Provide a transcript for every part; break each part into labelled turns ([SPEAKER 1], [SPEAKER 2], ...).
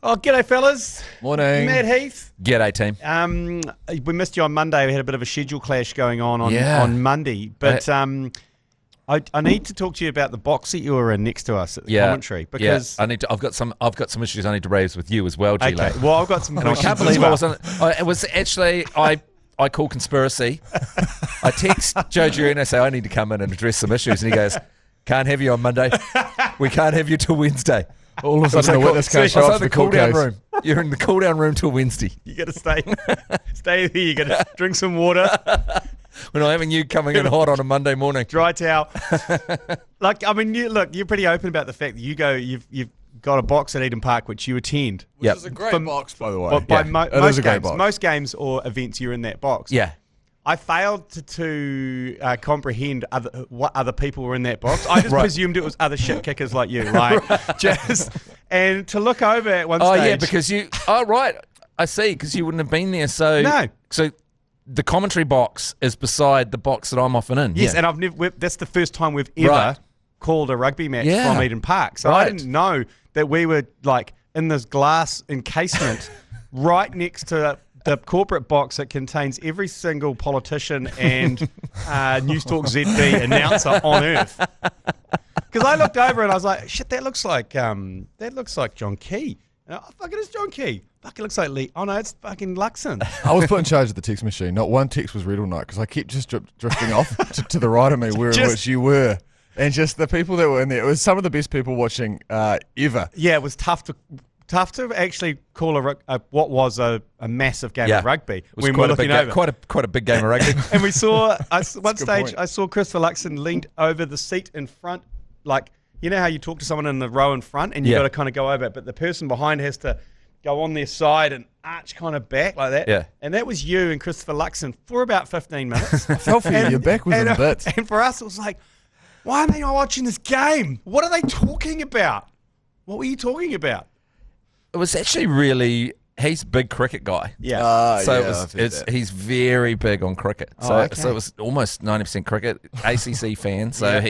[SPEAKER 1] Oh, g'day, fellas.
[SPEAKER 2] Morning.
[SPEAKER 1] Matt Heath.
[SPEAKER 3] G'day, team.
[SPEAKER 1] We missed you on Monday. We had a bit of a schedule clash going on Monday. But I need to talk to you about the box that you were in next to us at the commentary. Because
[SPEAKER 3] I've got some issues I need to raise with you as well, G.
[SPEAKER 1] Okay. Well, I've got some
[SPEAKER 3] and I
[SPEAKER 1] questions
[SPEAKER 3] can't believe
[SPEAKER 1] as well.
[SPEAKER 3] it was actually I call conspiracy. I text Joe Jerry and I say I need to come in and address some issues, and he goes, "Can't have you on Monday. We can't have you till Wednesday."
[SPEAKER 2] All of a sudden, the witness can't show up to the court
[SPEAKER 3] cool-down
[SPEAKER 2] case.
[SPEAKER 3] room. You're in the cool-down room till Wednesday.
[SPEAKER 1] You got to stay there. You got to drink some water.
[SPEAKER 3] We're not having you coming in hot on a Monday morning.
[SPEAKER 1] Dry towel. You're pretty open about the fact that you've got a box at Eden Park which you attend.
[SPEAKER 2] Which is a great box, by the way.
[SPEAKER 1] Most games or events, you're in that box.
[SPEAKER 3] Yeah.
[SPEAKER 1] I failed to comprehend what other people were in that box. I just presumed it was other shit kickers like you, and to look over at one stage.
[SPEAKER 3] Oh yeah, because you. Oh right, I see. Because you wouldn't have been there. So
[SPEAKER 1] no.
[SPEAKER 3] So the commentary box is beside the box that I'm often in.
[SPEAKER 1] Yes,
[SPEAKER 3] yeah.
[SPEAKER 1] and that's the first time we've ever called a rugby match from Eden Park. So I didn't know that we were like in this glass encasement right next to the corporate box that contains every single politician and News Talk ZB announcer on earth. Because I looked over and I was like, shit, that looks like John Key. Oh, fuck, it is John Key. Fuck, it looks like Lee. Oh, no, it's fucking Luxon.
[SPEAKER 2] I was put in charge of the text machine. Not one text was read all night because I kept just drifting off to the right of me which you were. And just the people that were in there, it was some of the best people watching ever.
[SPEAKER 1] Yeah, it was tough to actually call what was a massive game of rugby.
[SPEAKER 3] It was quite a big game of rugby.
[SPEAKER 1] And we saw, one stage, I saw Christopher Luxon leaned over the seat in front, like, you know how you talk to someone in the row in front and you've got to kind of go over it, but the person behind has to go on their side and arch kind of back like that.
[SPEAKER 3] Yeah.
[SPEAKER 1] And that was you and Christopher Luxon for about 15 minutes.
[SPEAKER 2] I felt for you. Your back was in bits.
[SPEAKER 1] And for us, it was like, why am I not watching this game? What are they talking about? What were you talking about?
[SPEAKER 3] It was actually he's a big cricket guy.
[SPEAKER 1] Yeah.
[SPEAKER 3] He's very big on cricket. So it was almost 90% cricket, ACC fan. So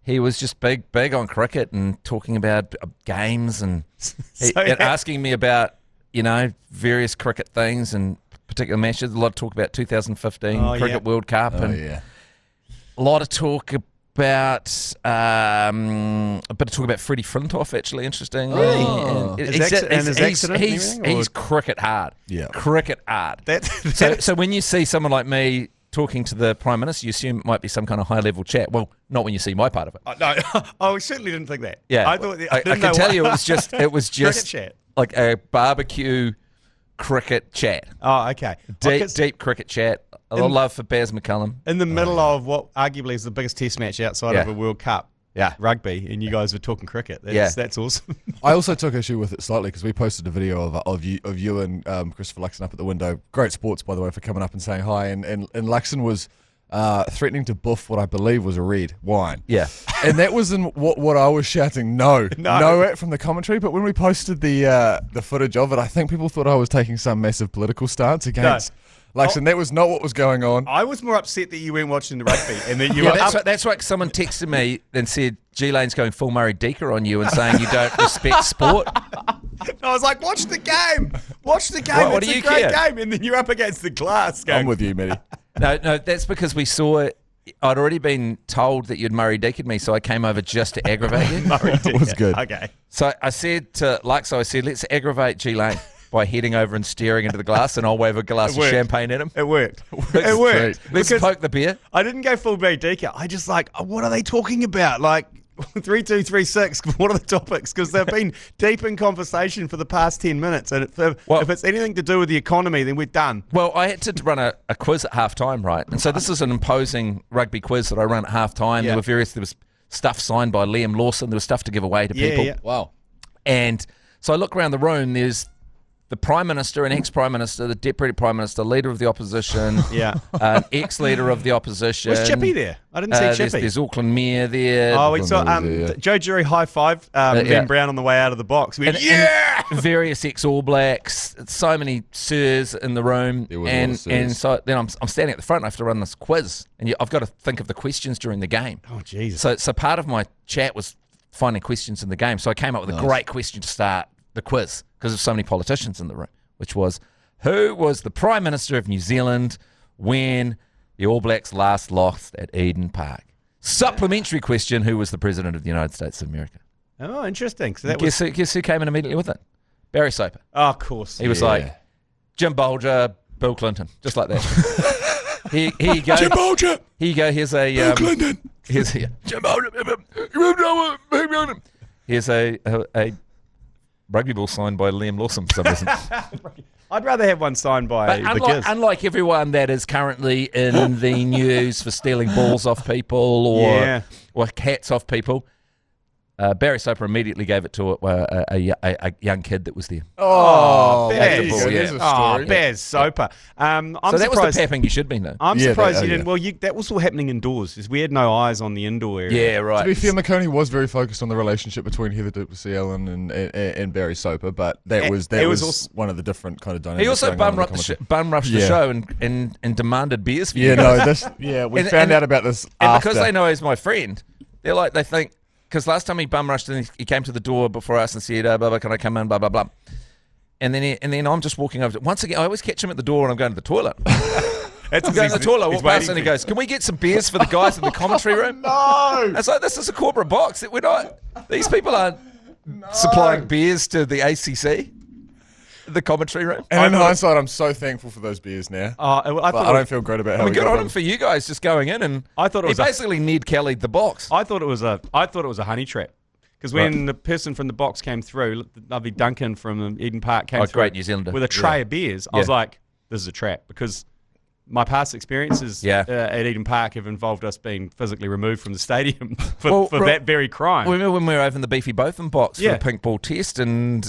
[SPEAKER 3] he was just big on cricket and talking about games and asking me about, various cricket things and particular matches. A lot of talk about 2015 Cricket World Cup a lot of talk about a bit of talk about Freddie Flintoff, actually, interestingly.
[SPEAKER 1] Really?
[SPEAKER 3] He's cricket hard.
[SPEAKER 2] Yeah.
[SPEAKER 3] Cricket hard. So when you see someone like me talking to the Prime Minister, you assume it might be some kind of high-level chat. Well, not when you see my part of it.
[SPEAKER 1] No, I certainly didn't think that.
[SPEAKER 3] Yeah.
[SPEAKER 1] I thought
[SPEAKER 3] I can tell you it was just
[SPEAKER 1] chat.
[SPEAKER 3] Like a barbecue cricket chat.
[SPEAKER 1] Oh, okay.
[SPEAKER 3] Deep cricket chat. A lot of love for Baz McCullum.
[SPEAKER 1] In the middle of what arguably is the biggest test match outside of a World Cup rugby, and you guys were talking cricket. That's awesome.
[SPEAKER 2] I also took issue with it slightly because we posted a video of you and Christopher Luxon up at the window. Great sports, by the way, for coming up and saying hi. And Luxon was threatening to buff what I believe was a red wine.
[SPEAKER 3] Yeah.
[SPEAKER 2] And that was in what I was shouting no at from the commentary. But when we posted the footage of it, I think people thought I was taking some massive political stance against Luxon. That was not what was going on.
[SPEAKER 1] I was more upset that you weren't watching the rugby and that you were
[SPEAKER 3] that's right. Someone texted me and said G-Lane's going full Murray Deeker on you and saying you don't respect sport.
[SPEAKER 1] I was like, watch the game. Watch the game.
[SPEAKER 3] What
[SPEAKER 1] it's
[SPEAKER 3] do
[SPEAKER 1] a
[SPEAKER 3] you
[SPEAKER 1] great
[SPEAKER 3] care?
[SPEAKER 1] game. And then you're up against the glass going,
[SPEAKER 2] I'm with you, Matty.
[SPEAKER 3] No, that's because we saw it. I'd already been told that you'd Murray Deakered me, so I came over just to aggravate you.
[SPEAKER 1] Murray
[SPEAKER 2] It was good.
[SPEAKER 1] Okay.
[SPEAKER 3] So I said to Lux, let's aggravate G-Lane by heading over and staring into the glass, and I'll wave a glass of champagne at him.
[SPEAKER 1] It worked. It worked.
[SPEAKER 3] Let's poke the beer.
[SPEAKER 1] I didn't go full Murray Deaker. I just what are they talking about? Like 3, 2, 3, 6. What are the topics? Because they've been deep in conversation for the past 10 minutes, and if it's anything to do with the economy, then we're done.
[SPEAKER 3] Well, I had to run a quiz at halftime, right? And so this is an imposing rugby quiz that I run at halftime.
[SPEAKER 1] Yeah.
[SPEAKER 3] There was stuff signed by Liam Lawson. There was stuff to give away to people.
[SPEAKER 1] Yeah.
[SPEAKER 2] Wow.
[SPEAKER 3] And so I look around the room. There's the Prime Minister and ex-Prime Minister, the Deputy Prime Minister, Leader of the Opposition, ex-Leader of the Opposition.
[SPEAKER 1] Was Chippy there? I didn't see Chippy.
[SPEAKER 3] There's Auckland Mayor there.
[SPEAKER 1] Oh, we saw Joe Jury high-five Ben Brown on the way out of the box. And
[SPEAKER 3] various ex-All Blacks, so many sirs in the room. And so then I'm standing at the front and I have to run this quiz. And I've got to think of the questions during the game.
[SPEAKER 1] Oh, Jesus.
[SPEAKER 3] So part of my chat was finding questions in the game. So I came up with a great question to start the quiz. because there's so many politicians in the room, which was, who was the Prime Minister of New Zealand when the All Blacks last lost at Eden Park? Supplementary question, who was the President of the United States of America?
[SPEAKER 1] Oh, interesting. So
[SPEAKER 3] guess who came in immediately with it? Barry Soper.
[SPEAKER 1] Oh, of course.
[SPEAKER 3] He was like, Jim Bolger, Bill Clinton, just like that. Here you go.
[SPEAKER 2] Jim Bolger.
[SPEAKER 3] Here you go. Here's a
[SPEAKER 2] Bill Clinton.
[SPEAKER 3] Here's Jim Bolger. Here's a rugby ball signed by Liam Lawson for some reason.
[SPEAKER 1] I'd rather have one signed by the Giz.
[SPEAKER 3] Unlike everyone that is currently in the news for stealing balls off people or hats off people, Barry Soper immediately gave it to a young kid that was there.
[SPEAKER 1] Oh,
[SPEAKER 2] Bears.
[SPEAKER 1] Soper. I'm
[SPEAKER 3] so that
[SPEAKER 1] surprised,
[SPEAKER 3] was the papping you should be, though.
[SPEAKER 1] I'm surprised you didn't. Well, that was all happening indoors. Because we had no eyes on the indoor area.
[SPEAKER 3] Yeah, right.
[SPEAKER 2] To be fair, McConey was very focused on the relationship between Heather Duplessis-Allen and Barry Soper, but that was also one of the different kind of dynamics.
[SPEAKER 3] He also bum rushed the show and demanded beers for you.
[SPEAKER 2] We found out about this
[SPEAKER 3] and
[SPEAKER 2] after.
[SPEAKER 3] Because they know he's my friend, they think. Because last time he bum rushed and he came to the door before us and said, blah, blah, can I come in, blah, blah, blah. And then I'm just walking over. Once again, I always catch him at the door when I'm going to the toilet. I'm going to the toilet, I walk past and he goes, can we get some beers for the guys in the commentary room?
[SPEAKER 2] No!
[SPEAKER 3] It's like, this is a corporate box. We're not, these people aren't supplying beers to the ACC. The commentary room.
[SPEAKER 2] And in hindsight, I'm so thankful for those beers now. I don't feel great about how we
[SPEAKER 3] good
[SPEAKER 2] got
[SPEAKER 3] on
[SPEAKER 2] them.
[SPEAKER 3] him for you guys just going in and
[SPEAKER 1] I thought it was
[SPEAKER 3] basically Ned Kelly'd the box.
[SPEAKER 1] I thought it was a honey trap. Because when the person from the box came through, lovely Duncan from Eden Park came through
[SPEAKER 3] great New Zealander.
[SPEAKER 1] with a tray of beers, I was like, this is a trap. Because my past experiences at Eden Park have involved us being physically removed from the stadium for that very crime.
[SPEAKER 3] Remember when we were over in the Beefy Botham box for the pink ball test and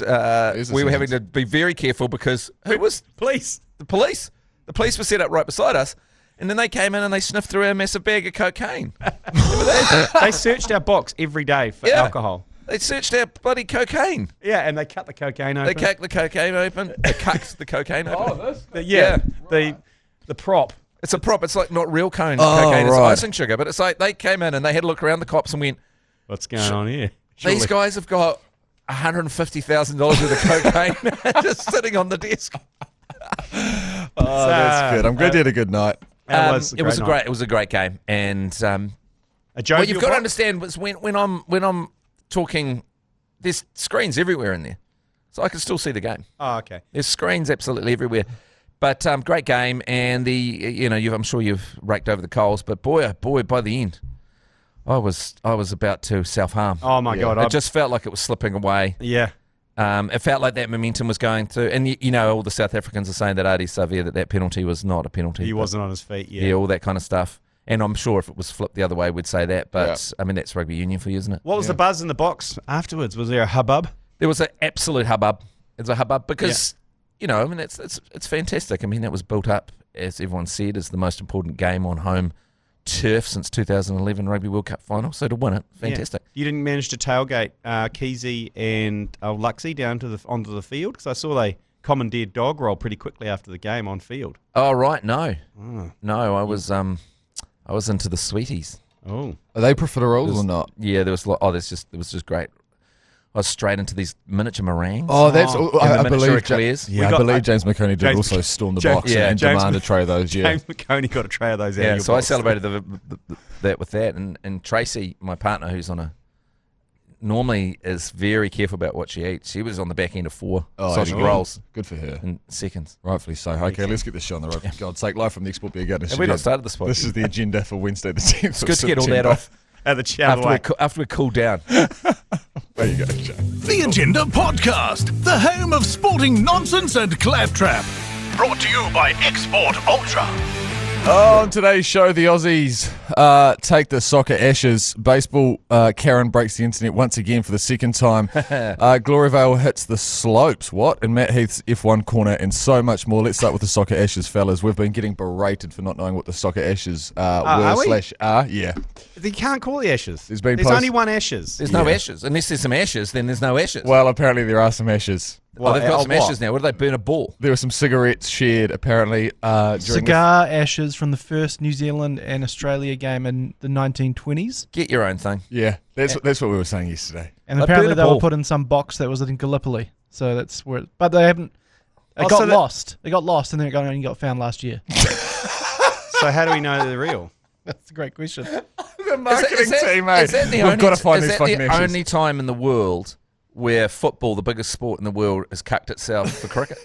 [SPEAKER 3] we were having to be very careful because who was?
[SPEAKER 1] Police.
[SPEAKER 3] The police. The police were set up right beside us and then they came in and they sniffed through our massive bag of cocaine. Remember that?
[SPEAKER 1] They searched our box every day for alcohol.
[SPEAKER 3] They searched our bloody cocaine.
[SPEAKER 1] Yeah, and they cut the cocaine open.
[SPEAKER 3] They cut the cocaine open. They cucked the cocaine open.
[SPEAKER 1] The prop.
[SPEAKER 3] It's a prop. It's like not real cocaine. It's icing sugar. But it's like they came in and they had a look around the cops and went,
[SPEAKER 1] what's going on here?
[SPEAKER 3] These guys have got $150,000 worth of cocaine just sitting on the desk.
[SPEAKER 2] That's good. I'm glad you had a good night.
[SPEAKER 3] It was a great game. And what you've got to understand was when I'm talking, there's screens everywhere in there. So I can still see the game.
[SPEAKER 1] Oh, okay.
[SPEAKER 3] There's screens absolutely everywhere. But great game, and I'm sure you've raked over the coals, but boy, by the end, I was about to self-harm.
[SPEAKER 1] Oh my God!
[SPEAKER 3] It just felt like it was slipping away.
[SPEAKER 1] Yeah.
[SPEAKER 3] It felt like that momentum was going through, and all the South Africans are saying that Ardie Savea that penalty was not a penalty.
[SPEAKER 1] He wasn't on his feet.
[SPEAKER 3] Yeah, all that kind of stuff. And I'm sure if it was flipped the other way, we'd say that. But I mean, that's rugby union for you, isn't it?
[SPEAKER 1] What was the buzz in the box afterwards? Was there a hubbub?
[SPEAKER 3] There was an absolute hubbub. It's a hubbub because. I mean, it's fantastic. I mean, that was built up, as everyone said, as the most important game on home turf since 2011 Rugby World Cup final. So to win it, fantastic.
[SPEAKER 1] Yeah. You didn't manage to tailgate Keezy and Luxie down to onto the field because I saw they commandeered dog roll pretty quickly after the game on field.
[SPEAKER 3] Oh right, no, I was into the sweeties.
[SPEAKER 1] Oh,
[SPEAKER 2] are they profiteroles or not?
[SPEAKER 3] Yeah, there was. It was just great. I was straight into these miniature meringues.
[SPEAKER 2] Oh, that's I believe. I believe James McConey did also storm the box and demand a tray of those. Yeah,
[SPEAKER 1] James McConey got a tray of those.
[SPEAKER 3] Yeah, so I celebrated that with that, and Tracy, my partner, who's normally is very careful about what she eats. She was on the back end of 4 sausage rolls.
[SPEAKER 2] Good for her.
[SPEAKER 3] In seconds.
[SPEAKER 2] Rightfully so. Okay, let's get this show on the road. For God's sake, live from the Export Beer Garden.
[SPEAKER 3] Have we not started this podcast?
[SPEAKER 2] This is the agenda for Wednesday the 10th.
[SPEAKER 3] It's good to get all that off. After we cool down.
[SPEAKER 2] There you go, Joe.
[SPEAKER 4] The Agenda Podcast, the home of sporting nonsense and claptrap. Brought to you by Export Ultra.
[SPEAKER 2] On today's show, the Aussies take the soccer ashes. Baseball, Karen breaks the internet once again for the second time. Gloriavale hits the slopes. What? And Matt Heath's F1 corner and so much more. Let's start with the soccer ashes, fellas. We've been getting berated for not knowing what the soccer ashes were/are. Yeah.
[SPEAKER 1] You can't call the ashes.
[SPEAKER 2] There's
[SPEAKER 1] only one ashes.
[SPEAKER 3] There's no ashes. Unless there's some ashes, then there's no ashes.
[SPEAKER 2] Well, apparently there are some ashes.
[SPEAKER 3] Well, they've got some ashes now. What did they burn a ball?
[SPEAKER 2] There were some cigarettes shared, apparently.
[SPEAKER 5] Cigar ashes from the first New Zealand and Australia game in the 1920s.
[SPEAKER 3] Get your own thing.
[SPEAKER 2] Yeah, that's what we were saying yesterday.
[SPEAKER 5] And apparently they were put in some box that was in Gallipoli. So that's where. But they haven't. It got lost. They got lost, and then it only got found last year.
[SPEAKER 1] So how do we know they're real?
[SPEAKER 5] That's a great question.
[SPEAKER 2] The marketing team, mate. We've got to find these fucking
[SPEAKER 3] the only time in the world where football, the biggest sport in the world, has cucked itself for cricket?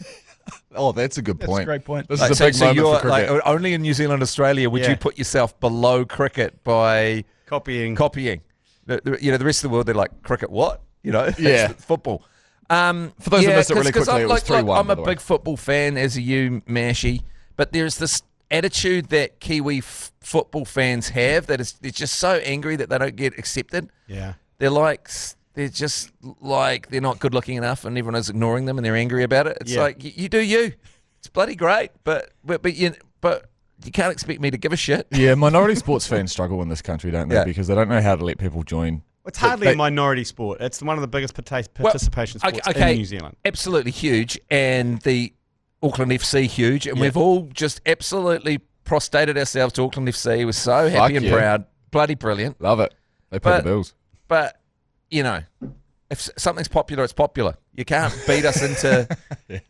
[SPEAKER 2] Oh, that's a good point.
[SPEAKER 5] That's a great point.
[SPEAKER 2] This is a big moment for cricket.
[SPEAKER 3] Like, only in New Zealand, Australia, would you put yourself below cricket by
[SPEAKER 1] copying?
[SPEAKER 3] The rest of the world, they're like, cricket what? It's football.
[SPEAKER 2] For those who missed it really quickly, it was 3-1.
[SPEAKER 3] I'm a big football fan, as are you, Mashy, but there's this attitude that Kiwi football fans have that they're just so angry that they don't get accepted.
[SPEAKER 1] Yeah.
[SPEAKER 3] They're just like they're not good looking enough, and everyone is ignoring them, and they're angry about it. It's like you do you. It's bloody great, but you can't expect me to give a shit.
[SPEAKER 2] Yeah, minority sports fans struggle in this country, don't they? Yeah. Because they don't know how to let people join.
[SPEAKER 1] It's hardly a minority sport. It's one of the biggest participation sports in New Zealand.
[SPEAKER 3] Absolutely huge, and the Auckland FC huge, and we've all just absolutely prostrated ourselves to Auckland FC. We're so happy and proud. Bloody brilliant.
[SPEAKER 2] Love it. They pay the bills.
[SPEAKER 3] But, if something's popular, it's popular. You can't beat us into,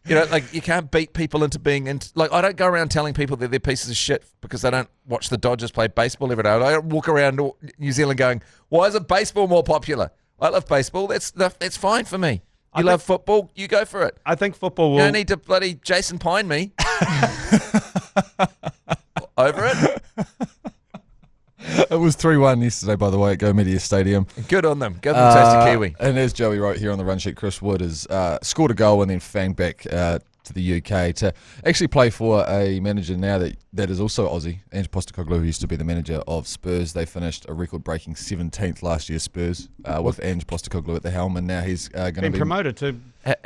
[SPEAKER 3] you can't beat people into being into, I don't go around telling people that they're pieces of shit because they don't watch the Dodgers play baseball every day. I don't walk around New Zealand going, why isn't baseball more popular? I love baseball. That's fine for me. You love football, you go for it.
[SPEAKER 1] I think football will...
[SPEAKER 3] You don't need to bloody Jason Pine me. Over it.
[SPEAKER 2] It was 3-1 yesterday, by the way, at Go Media Stadium.
[SPEAKER 3] Good on them. Give them a taste of Kiwi.
[SPEAKER 2] And as Joey wrote here on the run sheet, Chris Wood has scored a goal and then fanged back to the UK to actually play for a manager now that is also Aussie, Ange Postecoglou, who used to be the manager of Spurs. They finished a record-breaking 17th last year, Spurs, with Ange Postecoglou at the helm, and now he's going to be
[SPEAKER 1] promoted to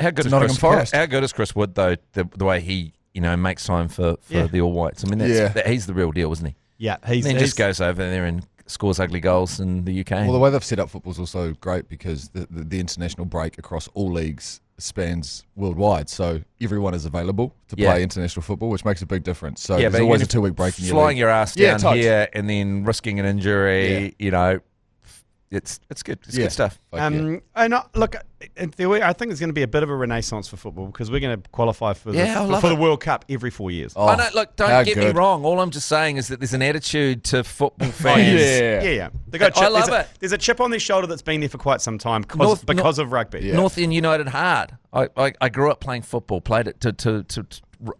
[SPEAKER 2] Nottingham Forest.
[SPEAKER 3] How good is Chris Wood, though, the way he makes time for the All Whites? I mean, he's the real deal, isn't he?
[SPEAKER 1] Yeah,
[SPEAKER 3] he just goes over there and scores ugly goals in the UK.
[SPEAKER 2] Well, the way they've set up football is also great because the international break across all leagues spans worldwide, so everyone is available to play international football, which makes a big difference. So there's always a 2-week break in your
[SPEAKER 3] flying
[SPEAKER 2] league.
[SPEAKER 3] your ass down here and then risking an injury, it's good. It's good stuff.
[SPEAKER 1] And look, in theory, I think there's going to be a bit of a renaissance for football because we're going to qualify for the World Cup every 4 years.
[SPEAKER 3] Oh, look, don't get me wrong. All I'm just saying is that there's an attitude to football fans.
[SPEAKER 1] Yeah. I love it. There's a chip on their shoulder that's been there for quite some time because of rugby.
[SPEAKER 3] Yeah. North End United hard. I grew up playing football. Played it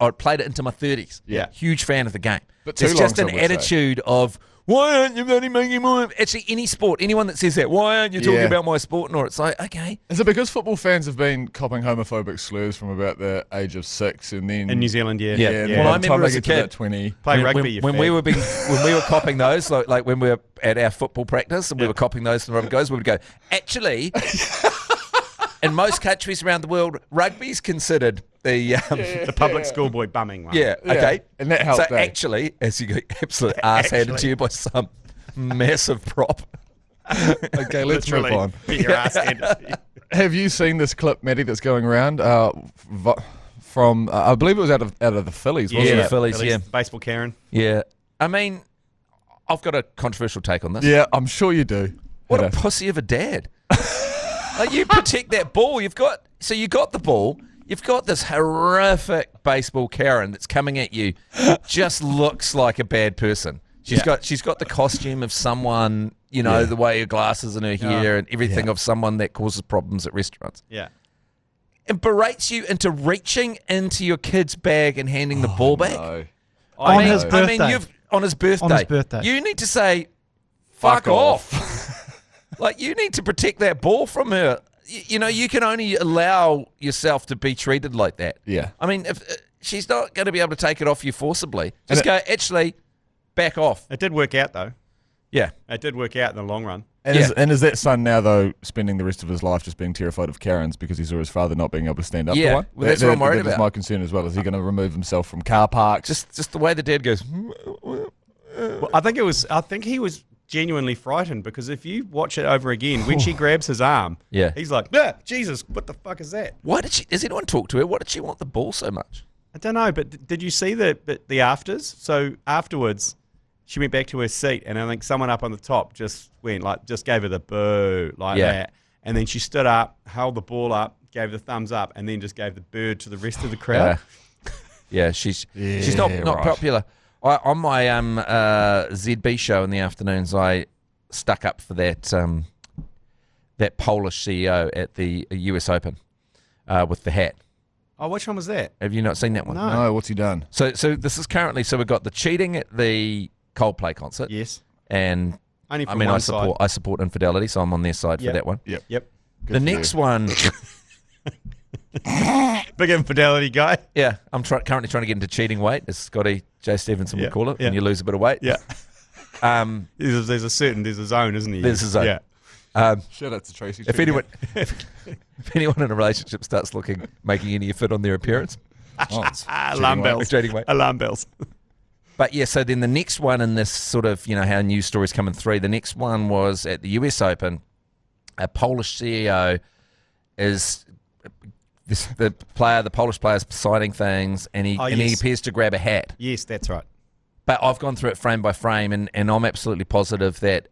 [SPEAKER 3] I played it into my 30s.
[SPEAKER 1] Yeah,
[SPEAKER 3] huge fan of the game.
[SPEAKER 2] But
[SPEAKER 3] there's just an attitude of, why aren't you bloody making more? Actually, any sport, anyone that says that, why aren't you talking about my sport? Or it's like, okay.
[SPEAKER 2] Is it because football fans have been copping homophobic slurs from about the age of 6 and then...
[SPEAKER 1] In New Zealand,
[SPEAKER 3] yeah. Well, I remember as a kid,
[SPEAKER 2] 20,
[SPEAKER 1] play rugby.
[SPEAKER 3] When we were copping those, like when we were at our football practice and we were copping those from the rugby guys, we would go, actually... In most countries around the world, rugby's considered the
[SPEAKER 1] public schoolboy bumming one.
[SPEAKER 3] Yeah, okay.
[SPEAKER 2] And that helped.
[SPEAKER 3] So actually, as you get absolute ass handed to you by some massive prop.
[SPEAKER 2] Okay, let's move on.
[SPEAKER 1] Get your ass handed.
[SPEAKER 2] Have you seen this clip, Matty, that's going around from, I believe it was out of the Phillies, wasn't it?
[SPEAKER 3] The Phillies, yeah.
[SPEAKER 1] Baseball Karen.
[SPEAKER 3] Yeah. I mean, I've got a controversial take on this.
[SPEAKER 2] Yeah, I'm sure you do.
[SPEAKER 3] What a pussy of a dad. You protect that ball. You got the ball. You've got this horrific baseball Karen that's coming at you. Just looks like a bad person. She's got the costume of someone, the way her glasses and her hair and everything of someone that causes problems at restaurants.
[SPEAKER 1] Yeah.
[SPEAKER 3] And berates you into reaching into your kid's bag and handing the ball back.
[SPEAKER 2] No.
[SPEAKER 5] On his birthday.
[SPEAKER 3] On his birthday. You need to say, fuck off. Like, you need to protect that ball from her. You can only allow yourself to be treated like that.
[SPEAKER 2] Yeah.
[SPEAKER 3] I mean, if she's not going to be able to take it off you forcibly. Just actually, back off.
[SPEAKER 1] It did work out, though.
[SPEAKER 3] Yeah.
[SPEAKER 1] It did work out in the long run.
[SPEAKER 2] And is that son now, though, spending the rest of his life just being terrified of Karens because he saw his father not being able to stand up for one?
[SPEAKER 3] Well, that's what I'm worried about.
[SPEAKER 2] That's my concern as well. Is he going to remove himself from car parks?
[SPEAKER 3] Just the way the dad goes.
[SPEAKER 1] Well, I think he was genuinely frightened because if you watch it over again, when she grabs his arm, he's like, Jesus, what the fuck is that?
[SPEAKER 3] Why does anyone talk to her? Why did she want the ball so much?
[SPEAKER 1] I don't know, but did you see the afters? So afterwards, she went back to her seat, and I think someone up on the top just gave her the boo that, and then she stood up, held the ball up, gave the thumbs up, and then just gave the bird to the rest of the crowd.
[SPEAKER 3] Yeah, she's not
[SPEAKER 2] right.
[SPEAKER 3] popular. On my ZB show in the afternoons, I stuck up for that Polish CEO at the US Open with the hat.
[SPEAKER 1] Oh, which one was that?
[SPEAKER 3] Have you not seen that one?
[SPEAKER 2] No, what's he done?
[SPEAKER 3] So this is currently, we've got the cheating at the Coldplay concert.
[SPEAKER 1] Yes.
[SPEAKER 3] And
[SPEAKER 1] Only from one side.
[SPEAKER 3] I support infidelity, so I'm on their side for that one.
[SPEAKER 2] Yep.
[SPEAKER 1] Yep.
[SPEAKER 3] The next one,
[SPEAKER 1] Big infidelity guy.
[SPEAKER 3] yeah, I'm currently trying to get into cheating weight, as Scotty J. Stevenson would call it, when you lose a bit of weight.
[SPEAKER 1] Yeah. There's a zone, isn't there?
[SPEAKER 3] There's a zone.
[SPEAKER 1] Yeah.
[SPEAKER 2] Shout out to Tracy.
[SPEAKER 3] If anyone in a relationship starts making any effort on their appearance,
[SPEAKER 1] Alarm bells.
[SPEAKER 3] cheating weight.
[SPEAKER 1] Alarm bells.
[SPEAKER 3] But yeah, so then the next one in this sort of, how news stories come in three, the next one was at the US Open. A Polish CEO is the Polish player is signing things, and he appears to grab a hat.
[SPEAKER 1] Yes, that's right.
[SPEAKER 3] But I've gone through it frame by frame, and I'm absolutely positive that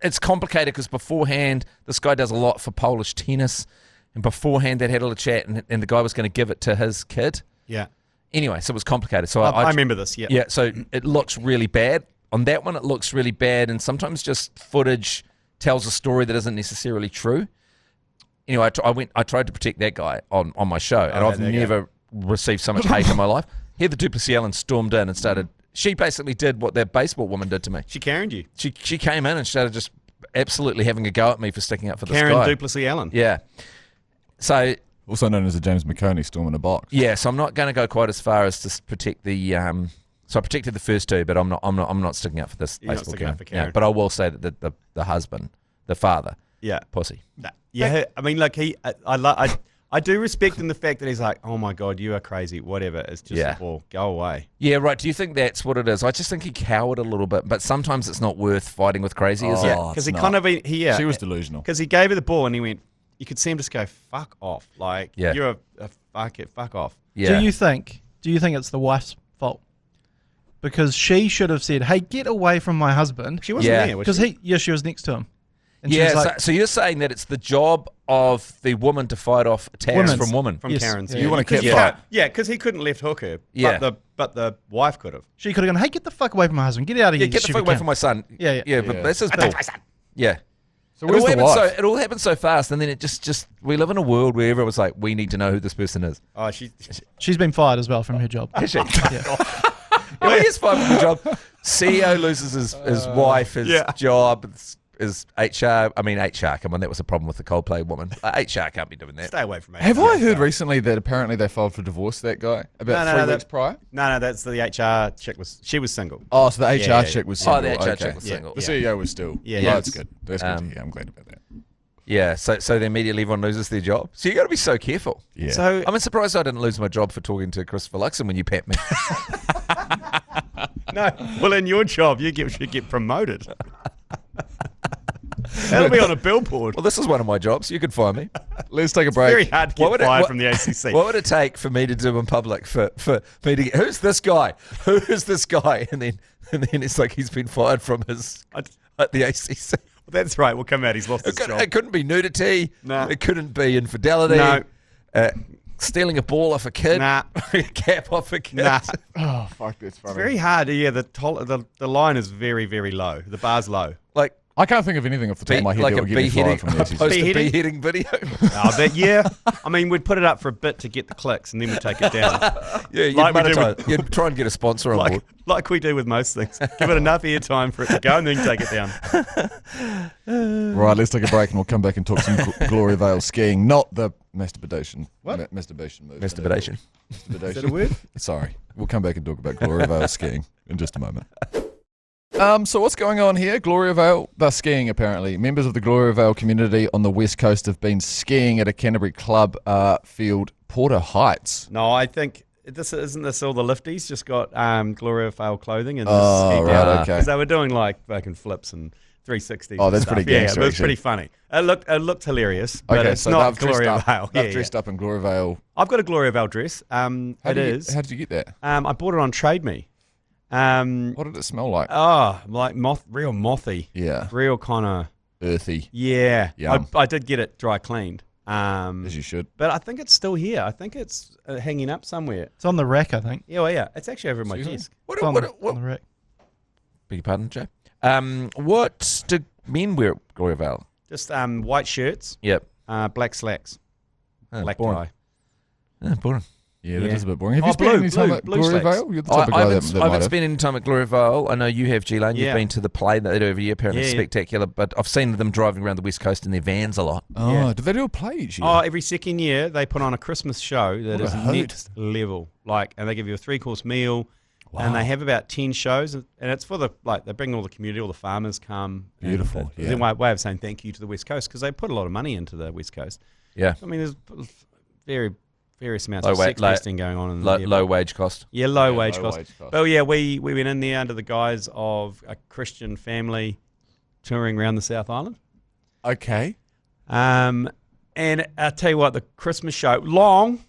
[SPEAKER 3] it's complicated because beforehand, this guy does a lot for Polish tennis, and beforehand they'd had a little chat, and the guy was going to give it to his kid.
[SPEAKER 1] Yeah.
[SPEAKER 3] Anyway, so it was complicated. So
[SPEAKER 1] I remember this, yeah.
[SPEAKER 3] Yeah, so it looks really bad. On that one, it looks really bad, and sometimes just footage tells a story that isn't necessarily true. Anyway, I tried to protect that guy on my show, and I've never received so much hate in my life. Heather Duplessis-Allen stormed in and started. She basically did what that baseball woman did to me.
[SPEAKER 1] She Karen'd you.
[SPEAKER 3] She came in and started just absolutely having a go at me for sticking up for this guy.
[SPEAKER 1] Karen Duplessis-Allen.
[SPEAKER 3] Yeah. So
[SPEAKER 2] Also known as the James McConey storm in a box.
[SPEAKER 3] yeah, so I'm not going to go quite as far as to protect the. So I protected the first two, but I'm not sticking up for this
[SPEAKER 1] You're not
[SPEAKER 3] baseball
[SPEAKER 1] sticking
[SPEAKER 3] Karen.
[SPEAKER 1] up for Karen.
[SPEAKER 3] Yeah, but I will say that the husband, the father,
[SPEAKER 1] Yeah.
[SPEAKER 3] pussy.
[SPEAKER 1] Yeah, I mean, like I do respect in the fact that he's like, oh my God, you are crazy, whatever. It's just a ball. Go away.
[SPEAKER 3] Yeah, right. Do you think that's what it is? I just think he cowered a little bit, but sometimes it's not worth fighting with crazy, is it?
[SPEAKER 1] Yeah, because he kind of
[SPEAKER 2] She was delusional.
[SPEAKER 1] Because he gave her the ball and he went. You could see him just go fuck off. Like you're a fuck off.
[SPEAKER 3] Yeah.
[SPEAKER 5] Do you think it's the wife's fault? Because she should have said, "Hey, get away from my husband."
[SPEAKER 1] She wasn't there, was
[SPEAKER 5] Because
[SPEAKER 1] she?
[SPEAKER 5] she was next to him. And she
[SPEAKER 3] Yeah,
[SPEAKER 5] was like,
[SPEAKER 3] so you're saying that it's the job of the woman to fight off attacks from women.
[SPEAKER 1] From
[SPEAKER 5] Yes.
[SPEAKER 1] Karen's.
[SPEAKER 5] Yeah.
[SPEAKER 2] You want to keep
[SPEAKER 1] Yeah,
[SPEAKER 2] fight.
[SPEAKER 1] yeah, because he couldn't left hook her.
[SPEAKER 3] Yeah.
[SPEAKER 1] But the wife could have.
[SPEAKER 5] she could have gone, "Hey, get the fuck away from my husband. Get out of here."
[SPEAKER 3] Yeah, get the fuck away from my son.
[SPEAKER 5] Yeah.
[SPEAKER 3] But that's his bull. Yeah.
[SPEAKER 2] So where's the
[SPEAKER 3] It
[SPEAKER 2] wife?
[SPEAKER 3] all happened so fast, and then it just we live in a world where everyone's like, we need to know who this person is.
[SPEAKER 1] Oh,
[SPEAKER 5] She's been fired as well from her job.
[SPEAKER 3] Is she? Well, he is fine with the job. CEO loses his wife, his job, his HR. I mean, HR, come on, that was a problem with the Coldplay woman. HR can't be doing that.
[SPEAKER 1] stay away from her.
[SPEAKER 2] Have I heard recently that apparently they filed for divorce, that guy, about 3 weeks prior?
[SPEAKER 1] No, that's the HR chick she was single.
[SPEAKER 2] Oh, so the HR
[SPEAKER 1] Yeah.
[SPEAKER 2] chick was
[SPEAKER 3] Oh,
[SPEAKER 2] single.
[SPEAKER 3] the HR
[SPEAKER 2] okay.
[SPEAKER 3] chick was single.
[SPEAKER 2] The CEO was still.
[SPEAKER 1] Yeah,
[SPEAKER 2] Oh,
[SPEAKER 1] yeah.
[SPEAKER 2] that's good. That's good to hear. I'm glad about that.
[SPEAKER 3] Yeah, so then immediately everyone loses their job. So you got to be so careful.
[SPEAKER 2] Yeah.
[SPEAKER 1] So
[SPEAKER 3] I'm surprised I didn't lose my job for talking to Christopher Luxon when you pat me.
[SPEAKER 1] no, well, in your job, should get promoted. That'll be on a billboard.
[SPEAKER 3] Well, this is one of my jobs. You could find me.
[SPEAKER 2] Let's take a break.
[SPEAKER 1] Very hard to get fired from the ACC.
[SPEAKER 3] What would it take for me to do in public for me to get, who's this guy? Who is this guy? And then it's like he's been fired from his at the ACC.
[SPEAKER 1] That's right. We'll come out. He's lost his job.
[SPEAKER 3] It couldn't be nudity.
[SPEAKER 1] No.
[SPEAKER 3] It couldn't be infidelity.
[SPEAKER 1] No.
[SPEAKER 3] Stealing a ball off a kid.
[SPEAKER 1] Nah.
[SPEAKER 3] A cap off a kid.
[SPEAKER 1] Nah.
[SPEAKER 2] Oh, fuck, that's funny.
[SPEAKER 1] It's very hard. Yeah, the line is very, very low. The bar's low.
[SPEAKER 3] Like
[SPEAKER 2] I can't think of anything off the top of my head that would get me fired from the
[SPEAKER 3] post a
[SPEAKER 2] ACC.
[SPEAKER 3] beheading video.
[SPEAKER 1] Yeah. I mean, we'd put it up for a bit to get the clicks, and then we'd take it down.
[SPEAKER 3] Yeah, you'd
[SPEAKER 1] Like we do
[SPEAKER 3] monetize. You'd try and get a sponsor on board.
[SPEAKER 1] Like we do with most things. Give it enough airtime for it to go, and then take it down.
[SPEAKER 2] Right, let's take a break and we'll come back and talk some Gloriavale skiing, not the masturbation.
[SPEAKER 1] What?
[SPEAKER 2] Masturbation move.
[SPEAKER 3] Masturbation.
[SPEAKER 1] Is that a word?
[SPEAKER 2] Sorry. We'll come back and talk about Gloriavale skiing in just a moment. So what's going on here? Gloriavale, they're skiing apparently. Members of the Gloriavale community on the west coast have been skiing at a Canterbury club field, Porter Heights.
[SPEAKER 1] No, I think isn't this all the lifties just got Gloriavale clothing and
[SPEAKER 2] Oh, right, okay.
[SPEAKER 1] because they were doing like fucking flips and 360s.
[SPEAKER 2] Oh,
[SPEAKER 1] and
[SPEAKER 2] that's
[SPEAKER 1] stuff.
[SPEAKER 2] pretty gangster,
[SPEAKER 1] Yeah, it was
[SPEAKER 2] actually.
[SPEAKER 1] pretty funny. It looked hilarious, but
[SPEAKER 2] Okay,
[SPEAKER 1] it's
[SPEAKER 2] so
[SPEAKER 1] not
[SPEAKER 2] they've dressed
[SPEAKER 1] Gloriavale.
[SPEAKER 2] up. They've dressed up in Gloriavale.
[SPEAKER 1] I've got a Gloriavale dress.
[SPEAKER 2] How did you get that?
[SPEAKER 1] I bought it on Trade Me.
[SPEAKER 2] What did it smell like?
[SPEAKER 1] Like real mothy.
[SPEAKER 2] Yeah.
[SPEAKER 1] Real kind of
[SPEAKER 2] Earthy.
[SPEAKER 1] yeah.
[SPEAKER 2] Yum.
[SPEAKER 1] I did get it dry cleaned.
[SPEAKER 2] As you should.
[SPEAKER 1] But I think it's still here. I think it's hanging up somewhere.
[SPEAKER 5] It's on the rack, I think.
[SPEAKER 1] Yeah, well, yeah. It's actually over my desk.
[SPEAKER 5] It's on the rack.
[SPEAKER 3] Beg your pardon, Jay? What do men wear at Gloriavale?
[SPEAKER 1] Just white shirts.
[SPEAKER 3] Yep.
[SPEAKER 1] Black slacks. Black
[SPEAKER 3] boring.
[SPEAKER 1] tie.
[SPEAKER 3] Boring.
[SPEAKER 2] Yeah, that is a bit boring. Have you
[SPEAKER 1] blue,
[SPEAKER 2] spent any time at
[SPEAKER 1] blue
[SPEAKER 2] Gloriavale? You're the type of guy
[SPEAKER 3] I
[SPEAKER 2] that
[SPEAKER 3] haven't
[SPEAKER 2] might
[SPEAKER 3] spent any time at Gloriavale. I know you have, G-Lane. You've
[SPEAKER 1] Yeah.
[SPEAKER 3] been to the play that they do every year. Apparently it's spectacular. But I've seen them driving around the West Coast in their vans a lot.
[SPEAKER 2] Oh,
[SPEAKER 1] Yeah.
[SPEAKER 2] do they do a play each year?
[SPEAKER 1] Oh, every second year they put on a Christmas show that
[SPEAKER 2] What a
[SPEAKER 1] is
[SPEAKER 2] hoot.
[SPEAKER 1] next level. And they give you a 3-course meal, and they have about 10 shows, and it's for they bring all the community, all the farmers come.
[SPEAKER 2] Beautiful,
[SPEAKER 1] It's their way of saying thank you to the West Coast because they put a lot of money into the West Coast.
[SPEAKER 3] Yeah.
[SPEAKER 1] I mean, there's various amounts of sex testing going on in there.
[SPEAKER 3] Low wage cost.
[SPEAKER 1] Yeah, low wage
[SPEAKER 2] low
[SPEAKER 1] cost.
[SPEAKER 2] wage cost.
[SPEAKER 1] But yeah, we went in there under the guise of a Christian family touring around the South Island.
[SPEAKER 2] Okay.
[SPEAKER 1] And I'll tell you what, the Christmas show, long,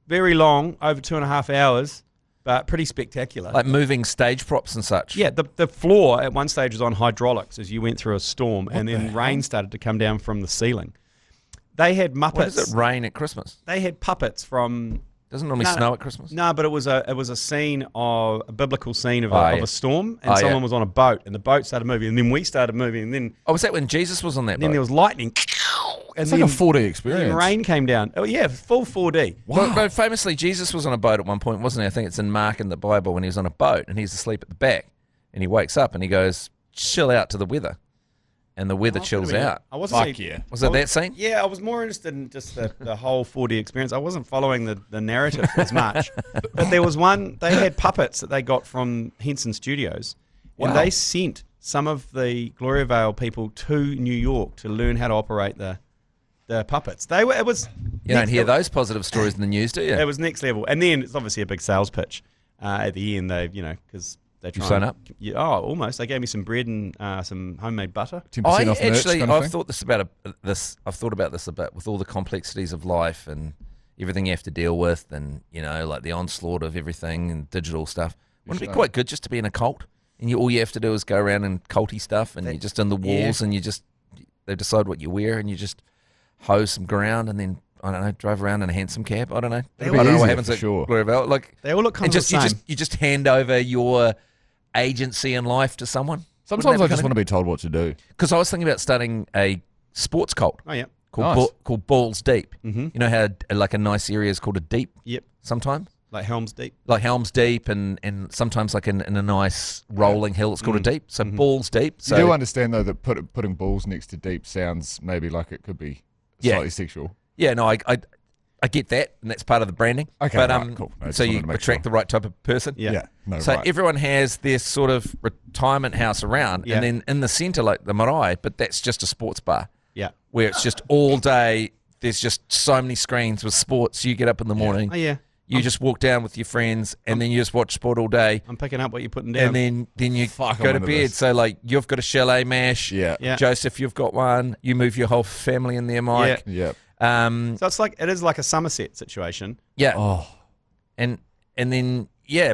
[SPEAKER 1] very long, over 2.5 hours, but pretty spectacular.
[SPEAKER 3] Like moving stage props and such.
[SPEAKER 1] Yeah, the floor at one stage was on hydraulics as you went through a storm, and then rain started to come down from the ceiling. They had Muppets.
[SPEAKER 3] Why does it rain at Christmas?
[SPEAKER 1] They had puppets from...
[SPEAKER 3] Doesn't it normally snow at Christmas?
[SPEAKER 1] No, but it was a scene of a biblical scene of a storm, and someone was on a boat, and the boat started moving, and then we started moving, and then
[SPEAKER 3] Oh, was that when Jesus was on that boat?
[SPEAKER 1] then there was lightning, and
[SPEAKER 2] It's
[SPEAKER 1] then
[SPEAKER 2] like a 4D experience.
[SPEAKER 1] then rain came down. Oh yeah, full 4D.
[SPEAKER 3] But famously, Jesus was on a boat at one point, wasn't he? I think it's in Mark in the Bible when he was on a boat and he's asleep at the back, and he wakes up and he goes, "Chill out to the weather," and the weather chills out.
[SPEAKER 1] I wasn't.
[SPEAKER 2] Fuck yeah.
[SPEAKER 3] Was it that scene?
[SPEAKER 1] Yeah, I was more interested in just the whole 4D experience. I wasn't following the narrative as much. But there was one, they had puppets that they got from Henson Studios, and they sent some of the Gloriavale people to New York to learn how to operate the puppets. You
[SPEAKER 3] don't hear those positive stories in the news, do you?
[SPEAKER 1] It was next level. And then it's obviously a big sales pitch at the end. Because they try.
[SPEAKER 3] You sign up?
[SPEAKER 1] Yeah, almost. They gave me some bread and some homemade butter.
[SPEAKER 2] 10%
[SPEAKER 3] I
[SPEAKER 2] off merch
[SPEAKER 3] actually,
[SPEAKER 2] kind of
[SPEAKER 3] I've
[SPEAKER 2] thing?
[SPEAKER 3] thought about this a bit with all the complexities of life and everything you have to deal with, and like the onslaught of everything and digital stuff. Wouldn't it be quite good just to be in a cult, and all you have to do is go around and culty stuff, and you're just in the walls, and they decide what you wear, and you just hose some ground, and then I don't know, drive around in a handsome cab. I don't know. I don't know what happens at Gloriavale. Like
[SPEAKER 1] They all look kind of the same.
[SPEAKER 3] You just hand over your agency in life to someone.
[SPEAKER 2] Sometimes I just want to be told what to do.
[SPEAKER 3] Because I was thinking about starting a sports cult.
[SPEAKER 1] Oh, yeah.
[SPEAKER 3] Called Balls Deep. Mm-hmm. You know how like a nice area is called a deep?
[SPEAKER 1] Yep.
[SPEAKER 3] Sometimes?
[SPEAKER 1] Like Helm's Deep.
[SPEAKER 3] Like Helm's Deep and sometimes like in a nice rolling hill it's called a deep. So Balls Deep. So
[SPEAKER 2] You do understand, though, that putting balls next to deep sounds maybe like it could be slightly sexual.
[SPEAKER 3] Yeah, no, I get that, and that's part of the branding.
[SPEAKER 2] Okay,
[SPEAKER 3] but,
[SPEAKER 2] right, cool. I just
[SPEAKER 3] so
[SPEAKER 2] wanted
[SPEAKER 3] you
[SPEAKER 2] to make
[SPEAKER 3] attract
[SPEAKER 2] sure.
[SPEAKER 3] the right type of person.
[SPEAKER 1] Yeah.
[SPEAKER 2] No,
[SPEAKER 3] So
[SPEAKER 2] right.
[SPEAKER 3] everyone has their sort of retirement house around,
[SPEAKER 1] Yeah.
[SPEAKER 3] and then in the centre, like the marae, but that's just a sports bar.
[SPEAKER 1] Yeah.
[SPEAKER 3] Where it's just all day. There's just so many screens with sports. You get up in the morning.
[SPEAKER 1] Oh, yeah.
[SPEAKER 3] You just walk down with your friends, and then you just watch sport all day.
[SPEAKER 1] I'm picking up what you're putting down.
[SPEAKER 3] And then you
[SPEAKER 2] Fuck,
[SPEAKER 3] go
[SPEAKER 2] I'm
[SPEAKER 3] to
[SPEAKER 2] into
[SPEAKER 3] bed.
[SPEAKER 2] this.
[SPEAKER 3] So like you've got a chalet mash.
[SPEAKER 2] Yeah.
[SPEAKER 1] Yeah.
[SPEAKER 3] Joseph, you've got one. You move your whole family in there, Mike.
[SPEAKER 2] Yeah.
[SPEAKER 1] So it is like a Somerset situation.
[SPEAKER 3] Yeah.
[SPEAKER 2] Oh.
[SPEAKER 3] And then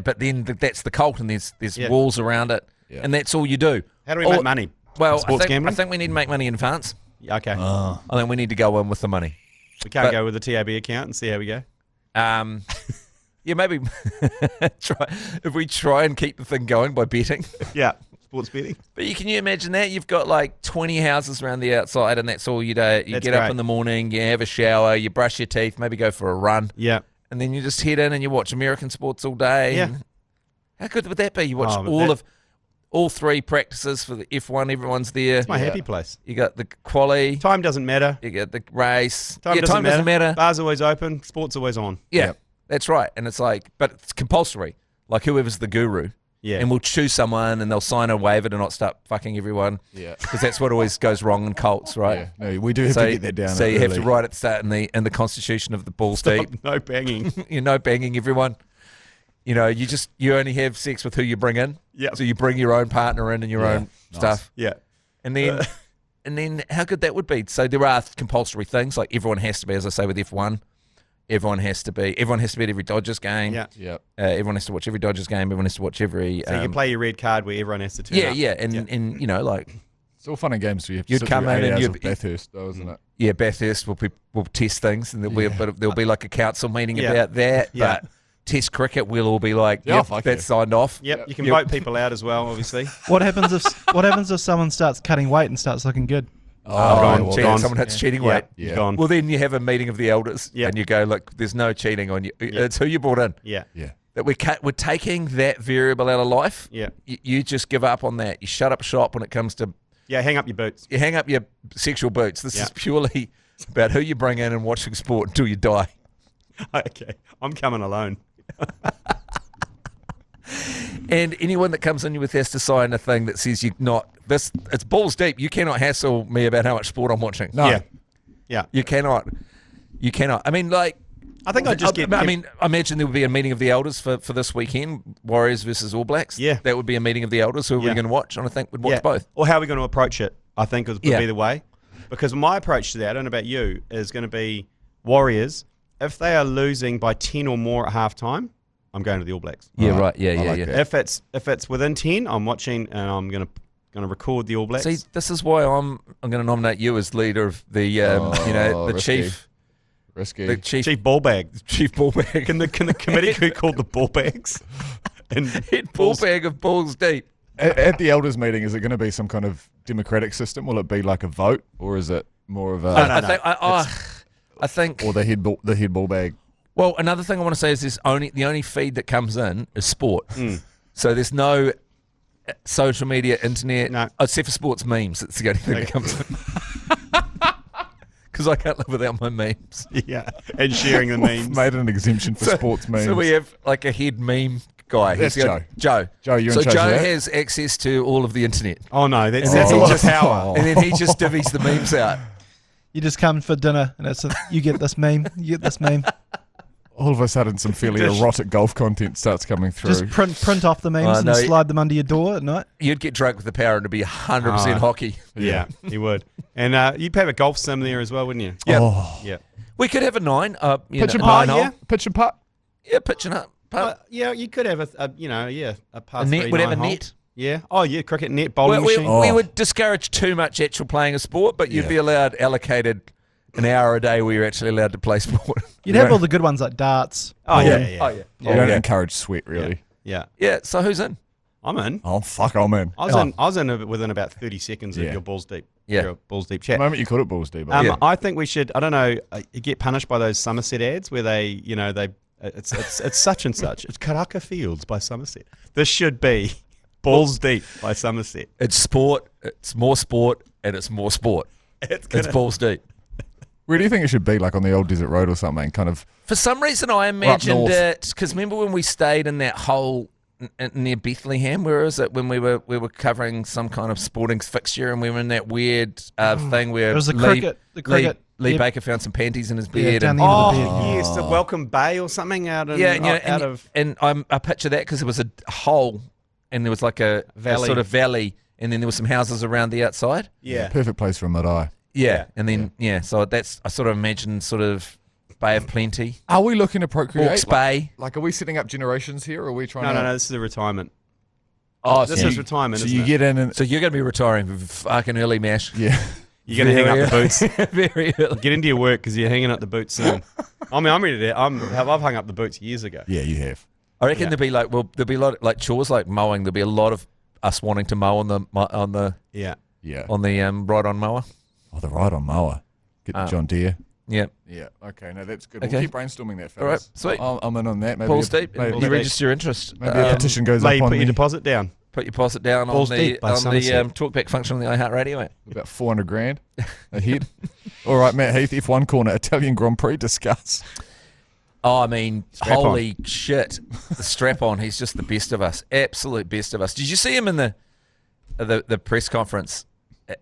[SPEAKER 3] but then that's the cult, and there's
[SPEAKER 1] Yeah.
[SPEAKER 3] walls around it,
[SPEAKER 2] Yeah.
[SPEAKER 3] and that's all you do.
[SPEAKER 1] How do we make money?
[SPEAKER 3] Well,
[SPEAKER 1] Sports
[SPEAKER 3] I
[SPEAKER 1] gambling?
[SPEAKER 3] think we need to make money in advance.
[SPEAKER 1] Yeah, okay.
[SPEAKER 3] I think we need to go in with the money.
[SPEAKER 1] We can't
[SPEAKER 3] but-
[SPEAKER 1] go with the TAB account and see how we go.
[SPEAKER 3] Yeah, maybe if we try and keep the thing going by betting.
[SPEAKER 1] Yeah. Sports betting.
[SPEAKER 3] But can you imagine that? You've got like 20 houses around the outside, and that's all you do. You
[SPEAKER 1] That's
[SPEAKER 3] get up
[SPEAKER 1] great.
[SPEAKER 3] in the morning, you have a shower, you brush your teeth, maybe go for a run,
[SPEAKER 1] Yeah.
[SPEAKER 3] and then you just head in and you watch American sports all day.
[SPEAKER 1] Yeah.
[SPEAKER 3] And how good would that be? You watch
[SPEAKER 1] Oh, but
[SPEAKER 3] all three practices for the F1. Everyone's there.
[SPEAKER 1] It's my happy place.
[SPEAKER 3] You got the quali.
[SPEAKER 1] Time doesn't matter.
[SPEAKER 3] You got the race.
[SPEAKER 1] Time
[SPEAKER 3] Time doesn't matter.
[SPEAKER 1] Bar's always open. Sport's always on.
[SPEAKER 3] Yeah,
[SPEAKER 2] Yep.
[SPEAKER 3] that's right. And it's like, but it's compulsory. Like whoever's the guru.
[SPEAKER 1] Yeah.
[SPEAKER 3] And we'll choose someone, and they'll sign a waiver to not start fucking everyone.
[SPEAKER 2] Yeah.
[SPEAKER 3] Because that's what always goes wrong in cults, right?
[SPEAKER 2] Yeah. No, we do have to get that down.
[SPEAKER 3] So you have to
[SPEAKER 2] early.
[SPEAKER 3] write at the start in the constitution of the Balls Deep.
[SPEAKER 1] No banging.
[SPEAKER 3] You know, banging everyone. You know, you only have sex with who you bring in.
[SPEAKER 1] Yep.
[SPEAKER 3] So you bring your own partner in and your own stuff.
[SPEAKER 1] Yeah.
[SPEAKER 3] And then how good that would be. So there are compulsory things, like everyone has to be, as I say with F1. Everyone has to be at every Dodgers game.
[SPEAKER 1] Yeah.
[SPEAKER 2] Yeah.
[SPEAKER 3] Everyone has to watch every Dodgers game. Everyone has to watch every.
[SPEAKER 1] So you can play your red card where everyone has to turn
[SPEAKER 3] Yeah,
[SPEAKER 1] up.
[SPEAKER 3] yeah, and you know, like
[SPEAKER 2] It's all fun and games. So
[SPEAKER 3] you'd come in and you'd
[SPEAKER 2] Bathurst, though, isn't it?
[SPEAKER 3] Yeah, Bathurst will test things, and there'll be like a council meeting about that.
[SPEAKER 1] Yeah.
[SPEAKER 3] But Test cricket, we'll all be like, yep, that's signed off.
[SPEAKER 1] Yep, you can vote people out as well, obviously.
[SPEAKER 5] What happens if someone starts cutting weight and starts looking good?
[SPEAKER 3] Gone. Someone hits cheating weight.
[SPEAKER 1] Yeah. Gone.
[SPEAKER 3] Well, then you have a meeting of the elders, and you go, look, there's no cheating on you. It's who you brought in.
[SPEAKER 1] Yeah.
[SPEAKER 3] That we're taking that variable out of life.
[SPEAKER 1] Yeah.
[SPEAKER 3] You just give up on that. You shut up shop when it comes to.
[SPEAKER 1] Yeah, hang up your boots.
[SPEAKER 3] You hang up your sexual boots. This is purely about who you bring in and watching sport until you die.
[SPEAKER 1] Okay, I'm coming alone.
[SPEAKER 3] And anyone that comes in with has to sign a thing that says you're not this. It's balls deep. You cannot hassle me about how much sport I'm watching.
[SPEAKER 1] No. Yeah.
[SPEAKER 3] You cannot. I mean, like.
[SPEAKER 1] I think
[SPEAKER 3] I imagine there would be a meeting of the elders for this weekend, Warriors versus All Blacks.
[SPEAKER 1] Yeah.
[SPEAKER 3] That would be a meeting of the elders. Who are we going to watch? And I think we'd watch both.
[SPEAKER 1] Or how are we going to approach it, I think would be the way. Because my approach to that, I don't know about you, is going to be Warriors. If they are losing by 10 or more at halftime, I'm going to the All Blacks.
[SPEAKER 3] Yeah, right. Yeah.
[SPEAKER 1] If it's within 10, I'm watching and I'm going to record the All Blacks.
[SPEAKER 3] See, this is why I'm going to nominate you as leader of the the
[SPEAKER 2] risky.
[SPEAKER 3] chief.
[SPEAKER 2] Risky.
[SPEAKER 3] The chief
[SPEAKER 1] ball bag.
[SPEAKER 3] Chief ball bag.
[SPEAKER 1] Can the committee be called the ball bags? And
[SPEAKER 3] head ball bag of balls deep.
[SPEAKER 2] At the elders meeting, is it going to be some kind of democratic system? Will it be like a vote, or is it more of a?
[SPEAKER 3] I think.
[SPEAKER 2] Or the head ball bag.
[SPEAKER 3] Well, another thing I want to say is the only feed that comes in is sport. So there's no social media, internet, except for sports memes. It's the only thing that comes in. Because I can't live without my memes.
[SPEAKER 1] Yeah, and sharing the memes.
[SPEAKER 2] We've made an exemption for sports memes.
[SPEAKER 3] So we have like a head meme guy.
[SPEAKER 2] That's Joe.
[SPEAKER 3] Joe,
[SPEAKER 2] you're in
[SPEAKER 3] so
[SPEAKER 2] charge
[SPEAKER 3] Joe
[SPEAKER 2] of that?
[SPEAKER 3] has access to all of the internet.
[SPEAKER 1] Oh no, that's a lot of power.
[SPEAKER 3] And then he just divvies the memes out.
[SPEAKER 5] You just come for dinner and you get this meme, you get this meme.
[SPEAKER 2] All of a sudden, some fairly erotic golf content starts coming through.
[SPEAKER 5] Just print off the memes and slide them under your door at night.
[SPEAKER 3] You'd get drunk with the power and it'd be 100% hockey.
[SPEAKER 1] Yeah, you would. And you'd have a golf sim there as well, wouldn't you?
[SPEAKER 3] Yeah.
[SPEAKER 1] Yeah.
[SPEAKER 3] We could have a 9.
[SPEAKER 2] Pitch and putt, yeah. Pitch and putt.
[SPEAKER 3] Yeah, pitch and putt.
[SPEAKER 1] Yeah, you could have a par 3
[SPEAKER 3] net. We'd have a
[SPEAKER 1] hole.
[SPEAKER 3] net.
[SPEAKER 1] Yeah. Oh, yeah, cricket net, bowling machine.
[SPEAKER 3] We would discourage too much actual playing of sport, but you'd be allowed allocated an hour a day where you're actually allowed to play sport.
[SPEAKER 5] You'd have all the good ones like darts.
[SPEAKER 1] Oh, yeah.
[SPEAKER 2] You don't encourage sweat, really.
[SPEAKER 1] Yeah.
[SPEAKER 3] Yeah, so who's in?
[SPEAKER 1] I'm in.
[SPEAKER 2] Oh, fuck, I'm in.
[SPEAKER 1] I was in within about 30 seconds of your balls deep.
[SPEAKER 3] Yeah.
[SPEAKER 1] Your balls deep chat.
[SPEAKER 2] The moment you call it balls deep.
[SPEAKER 1] I think we should, I don't know, you get punished by those Somerset ads where it's such and such. It's Karaka Fields by Somerset. This should be balls deep by Somerset.
[SPEAKER 3] It's sport, it's more sport, and it's more sport. It's balls deep.
[SPEAKER 2] Where do you think it should be, like on the old desert road or something? Kind of.
[SPEAKER 3] For some reason, I imagined it because remember when we stayed in that hole near Bethlehem? Where is it? When we were covering some kind of sporting fixture, and we were in that weird thing where
[SPEAKER 5] it was the cricket.
[SPEAKER 3] Lee Baker found some panties in his beard.
[SPEAKER 5] Down the end of the bed.
[SPEAKER 1] Yes, the Welcome Bay or something out of
[SPEAKER 3] and I picture that because it was a hole and there was like a sort of valley, and then there were some houses around the outside.
[SPEAKER 1] Yeah,
[SPEAKER 2] perfect place for a mid-eye.
[SPEAKER 3] Yeah, and then so I sort of imagine sort of Bay of Plenty.
[SPEAKER 2] Are we looking to procreate?
[SPEAKER 3] Hawke's Bay.
[SPEAKER 2] Like, are we setting up generations here, or are we trying?
[SPEAKER 1] No. This is a retirement.
[SPEAKER 3] Oh,
[SPEAKER 1] this is retirement.
[SPEAKER 2] So
[SPEAKER 1] isn't
[SPEAKER 2] you
[SPEAKER 1] it?
[SPEAKER 2] get in, and
[SPEAKER 3] so you're going to be retiring for fucking early mash.
[SPEAKER 2] Yeah,
[SPEAKER 1] you're going to hang up the boots
[SPEAKER 3] very early.
[SPEAKER 1] Get into your work because you're hanging up the boots soon. I mean, I'm ready to. I've hung up the boots years ago.
[SPEAKER 2] Yeah, you have.
[SPEAKER 3] I reckon there'll be a lot of, like chores like mowing. There'll be a lot of us wanting to mow on the ride-on mower.
[SPEAKER 2] Oh, the ride-on mower. Get the John Deere.
[SPEAKER 3] Yeah.
[SPEAKER 2] Yeah. Okay. No, that's good.
[SPEAKER 3] Okay.
[SPEAKER 2] We'll keep brainstalming that. Fellas.
[SPEAKER 3] All right. Sweet.
[SPEAKER 2] I'm in on that. Maybe
[SPEAKER 3] Balls deep.
[SPEAKER 2] maybe
[SPEAKER 3] You register your interest.
[SPEAKER 2] Maybe a petition goes up on
[SPEAKER 1] put your
[SPEAKER 2] me.
[SPEAKER 1] deposit down.
[SPEAKER 3] Put your deposit down on
[SPEAKER 1] Balls
[SPEAKER 3] the
[SPEAKER 1] deep by Somerset.
[SPEAKER 3] talkback function on the iHeartradio app.
[SPEAKER 2] About 400 grand a head. All right, Matt Heath, F1 corner, Italian Grand Prix, discuss.
[SPEAKER 3] Oh, I mean,
[SPEAKER 1] Strap
[SPEAKER 3] holy shit. The strap on, he's just the best of us. Absolute best of us. Did you see him in the press conference?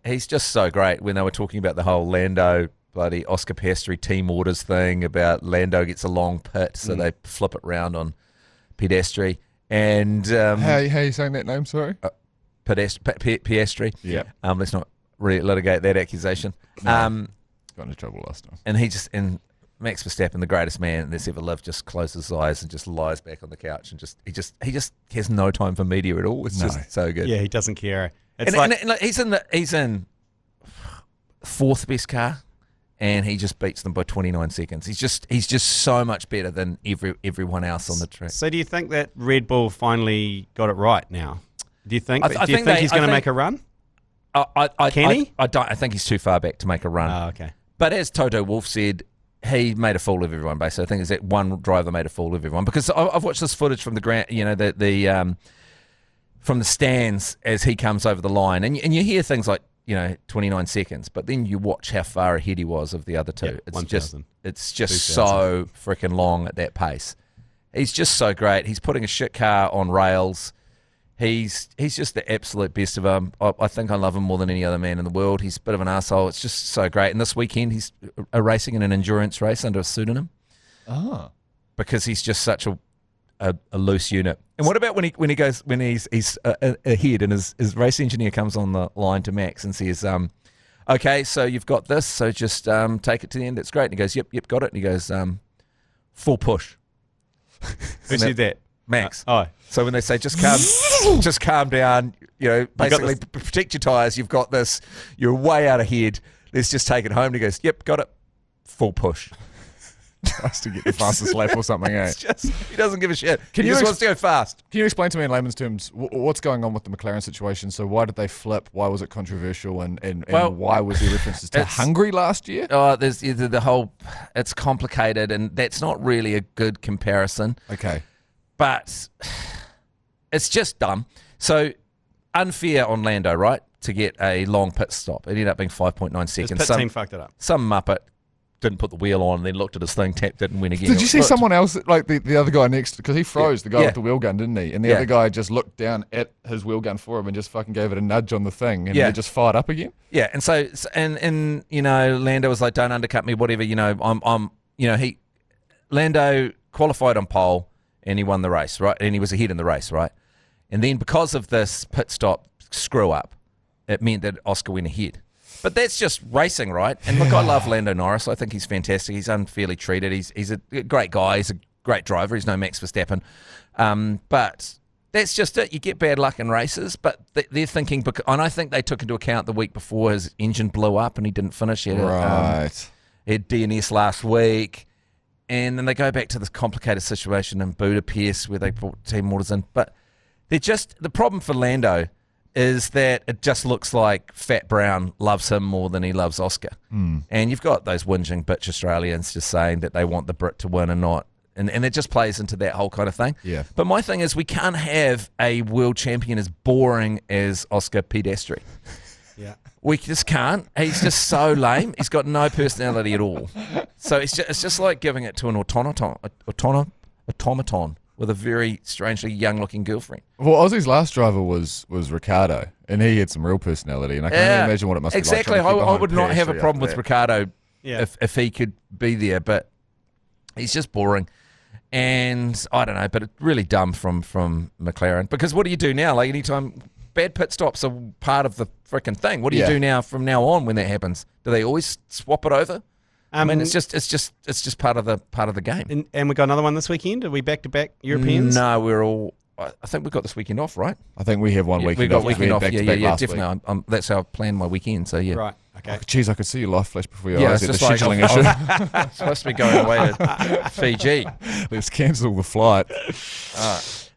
[SPEAKER 3] He's just so great when they were talking about the whole Lando bloody Oscar Piastri team orders thing about Lando gets a long pit, so they flip it round on Piastri. And
[SPEAKER 2] how are you saying that name, sorry?
[SPEAKER 3] Piastri.
[SPEAKER 2] Yeah.
[SPEAKER 3] Let's not really litigate that accusation.
[SPEAKER 2] Got into trouble last time.
[SPEAKER 3] And Max Verstappen, the greatest man that's ever lived, just closes his eyes and just lies back on the couch and he just has no time for media at all. It's just so good.
[SPEAKER 1] Yeah, he doesn't care.
[SPEAKER 3] He's in fourth best car, and he just beats them by 29 seconds. He's just so much better than everyone else on the track.
[SPEAKER 1] So do you think that Red Bull finally got it right now? Do you think? Do you think he's going to make a run? Can he?
[SPEAKER 3] I don't. I think he's too far back to make a run.
[SPEAKER 1] Oh, okay.
[SPEAKER 3] But as Toto Wolff said, he made a fool of everyone. Basically, I think it's that one driver made a fool of everyone, because I've watched this footage from the ground. From the stands as he comes over the line, and you hear things like 29 seconds, but then you watch how far ahead he was of the other two.
[SPEAKER 1] Yeah,
[SPEAKER 3] it's just so freaking long at that pace. He's just so great. He's putting a shit car on rails. He's just the absolute best of them. I think I love him more than any other man in the world. He's a bit of an arsehole. It's just so great. And this weekend he's racing in an endurance race under a pseudonym.
[SPEAKER 2] Oh.
[SPEAKER 3] Because he's just such a loose unit. And what about when he's ahead and his race engineer comes on the line to Max and says, okay, so you've got this, so just take it to the end. It's great. And he goes, yep, got it. And he goes, full push.
[SPEAKER 1] Who said that?
[SPEAKER 3] Max.
[SPEAKER 1] So
[SPEAKER 3] when they say just calm down, basically protect your tyres. You've got this. You're way out ahead. Let's just take it home. And he goes, yep, got it. Full push.
[SPEAKER 2] Tries to get the fastest lap or something, eh?
[SPEAKER 3] He doesn't give a shit. He just wants to go fast.
[SPEAKER 2] Can you explain to me in layman's terms what's going on with the McLaren situation? So why did they flip? Why was it controversial? And why was there references to Hungary last year?
[SPEAKER 3] There's the whole... It's complicated, and that's not really a good comparison.
[SPEAKER 2] Okay.
[SPEAKER 3] But it's just dumb. So unfair on Lando, right, to get a long pit stop. It ended up being 5.9 seconds.
[SPEAKER 1] His pit team fucked it up.
[SPEAKER 3] Some muppet didn't put the wheel on and then looked at his thing, tapped it and went again.
[SPEAKER 2] Did you see someone else, like the other guy next, because he froze, the guy with the wheel gun, didn't he? And the other guy just looked down at his wheel gun for him and just fucking gave it a nudge on the thing, and it just fired up again?
[SPEAKER 3] Yeah, and so, and Lando was like, don't undercut me, whatever, Lando qualified on pole and he won the race, right? And he was ahead in the race, right? And then because of this pit stop screw up, it meant that Oscar went ahead. But that's just racing, right? And look, I love Lando Norris. I think he's fantastic. He's unfairly treated. He's a great guy. He's a great driver. He's no Max Verstappen. But that's just it. You get bad luck in races. But they're thinking, and I think they took into account the week before his engine blew up and he didn't finish yet.
[SPEAKER 2] Right.
[SPEAKER 3] He had DNS last week. And then they go back to this complicated situation in Budapest where they brought team orders in. But the problem for Lando is that it just looks like Fat Brown loves him more than he loves Oscar. And you've got those whinging bitch Australians just saying that they want the Brit to win and not. And it just plays into that whole kind of thing.
[SPEAKER 2] Yeah.
[SPEAKER 3] But my thing is we can't have a world champion as boring as Oscar Piastri.
[SPEAKER 1] Yeah.
[SPEAKER 3] We just can't. He's just so lame. He's got no personality at all. So it's just like giving it to an automaton with a very strangely young-looking girlfriend.
[SPEAKER 2] Well, Aussie's last driver was Ricardo, and he had some real personality, and I can't even imagine what it must be like.
[SPEAKER 3] Exactly. I would not have a problem with Ricardo if he could be there, but he's just boring. And I don't know, but it's really dumb from McLaren. Because what do you do now? Like anytime bad pit stops are part of the freaking thing. What do you do now from now on when that happens? Do they always swap it over? I mean, it's just part of the game.
[SPEAKER 1] And we got another one this weekend. Are we back to back Europeans?
[SPEAKER 3] No, we're all. I think we've got this weekend off, right?
[SPEAKER 2] I think we have one weekend.
[SPEAKER 3] We got
[SPEAKER 2] off.
[SPEAKER 3] weekend off.
[SPEAKER 2] Yeah,
[SPEAKER 3] definitely. That's how I planned my weekend. So yeah.
[SPEAKER 1] Right. Okay.
[SPEAKER 2] Geez, I could see your life flash before your
[SPEAKER 3] Yeah,
[SPEAKER 2] eyes.
[SPEAKER 3] it's
[SPEAKER 2] At the
[SPEAKER 3] just like
[SPEAKER 2] scheduling issue.
[SPEAKER 3] I'm supposed to be going away to Fiji.
[SPEAKER 2] Let's cancel the flight.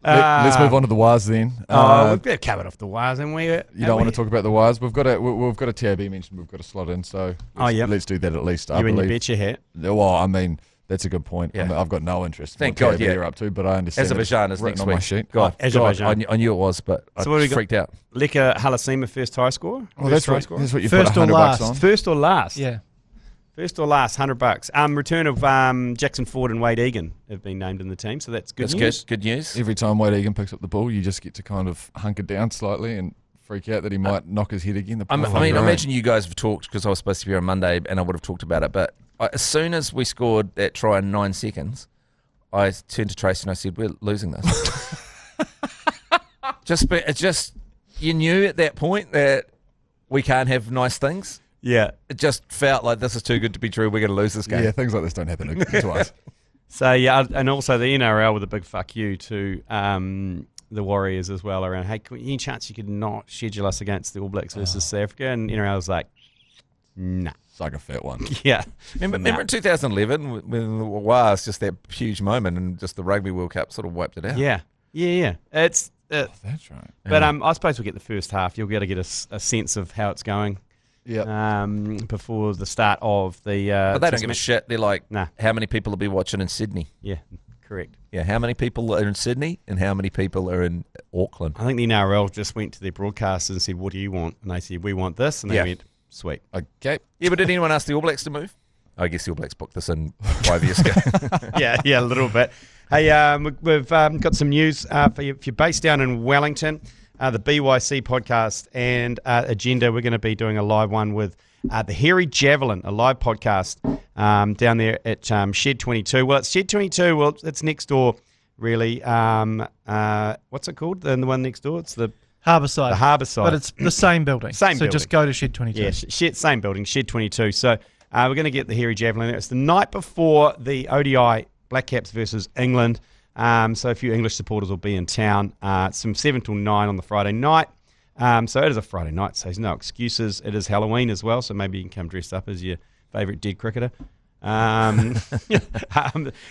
[SPEAKER 2] Let's move on to the Wahs then.
[SPEAKER 1] We've covered off the Wahs, and we.
[SPEAKER 2] You don't want to talk about the Wahs? We've got a TAB mention. We've got to slot in. So let's do that at least.
[SPEAKER 1] You and your betcha hat.
[SPEAKER 2] Well, I mean, that's a good point.
[SPEAKER 3] Yeah.
[SPEAKER 2] I've got no interest.
[SPEAKER 3] Thank
[SPEAKER 2] in what
[SPEAKER 3] God,
[SPEAKER 2] TAB you're up to, but I understand.
[SPEAKER 3] Azerbaijan is
[SPEAKER 2] written
[SPEAKER 3] next
[SPEAKER 2] on
[SPEAKER 3] week.
[SPEAKER 2] my sheet.
[SPEAKER 3] God,
[SPEAKER 1] Azerbaijan.
[SPEAKER 3] I knew it was, but
[SPEAKER 1] So
[SPEAKER 3] I freaked out.
[SPEAKER 1] Leka Halasima first high score.
[SPEAKER 2] Well, that's what you
[SPEAKER 5] First
[SPEAKER 2] put
[SPEAKER 5] or
[SPEAKER 2] $100
[SPEAKER 5] last?
[SPEAKER 2] on.
[SPEAKER 1] First or last?
[SPEAKER 5] Yeah.
[SPEAKER 1] First or last, $100. Return of Jackson Ford and Wade Egan have been named in the team, so that's good news.
[SPEAKER 3] Good news.
[SPEAKER 2] Every time Wade Egan picks up the ball, you just get to kind of hunker down slightly and freak out that he might knock his head again.
[SPEAKER 3] I imagine you guys have talked, because I was supposed to be here on Monday and I would have talked about it, but as soon as we scored that try in 9 seconds, I turned to Tracy and I said, we're losing this. You knew at that point that we can't have nice things.
[SPEAKER 1] Yeah.
[SPEAKER 3] It just felt like this is too good to be true. We're going to lose this game.
[SPEAKER 2] Yeah, things like this don't happen to us.
[SPEAKER 1] So, yeah, and also the NRL with a big fuck you to the Warriors as well around, hey, any chance you could not schedule us against the All Blacks versus South Africa? And NRL was like, nah.
[SPEAKER 2] It's like a fat one.
[SPEAKER 1] Yeah.
[SPEAKER 3] Remember in 2011 when the Wahs, just that huge moment, and just the Rugby World Cup sort of wiped it out.
[SPEAKER 1] Yeah. It's
[SPEAKER 2] that's right.
[SPEAKER 1] But I suppose we'll get the first half. You'll be able to get a sense of how it's going.
[SPEAKER 2] Yeah.
[SPEAKER 1] Before the start of the.
[SPEAKER 3] But they don't give a shit. They're like,
[SPEAKER 1] nah.
[SPEAKER 3] How many people will be watching in Sydney?
[SPEAKER 1] Yeah, correct.
[SPEAKER 3] Yeah, how many people are in Sydney and how many people are in Auckland?
[SPEAKER 1] I think the NRL just went to their broadcasters and said, "What do you want?" And they said, "We want this," and they went, "Sweet."
[SPEAKER 2] Okay.
[SPEAKER 3] Yeah, but did anyone ask the All Blacks to move? I guess the All Blacks booked this in 5 years ago.
[SPEAKER 1] yeah, a little bit. Hey, we've got some news for you. If you're based down in Wellington, the BYC podcast and agenda, we're going to be doing a live one with the Hairy Javelin, a live podcast down there at Shed 22. Well, it's Shed 22. Well, it's next door, really. What's it called? The one next door? It's the
[SPEAKER 5] Harbourside.
[SPEAKER 1] The Harbourside.
[SPEAKER 5] But it's the same building.
[SPEAKER 1] So
[SPEAKER 5] just go to Shed 22.
[SPEAKER 1] Yeah, same building, Shed 22. So we're going to get the Hairy Javelin there. It's the night before the ODI Black Caps versus England. So a few English supporters will be in town. It's from 7 till 9 on the Friday night. So it is a Friday night, so there's no excuses. It is Halloween as well, so maybe you can come dressed up as your favourite dead cricketer. It's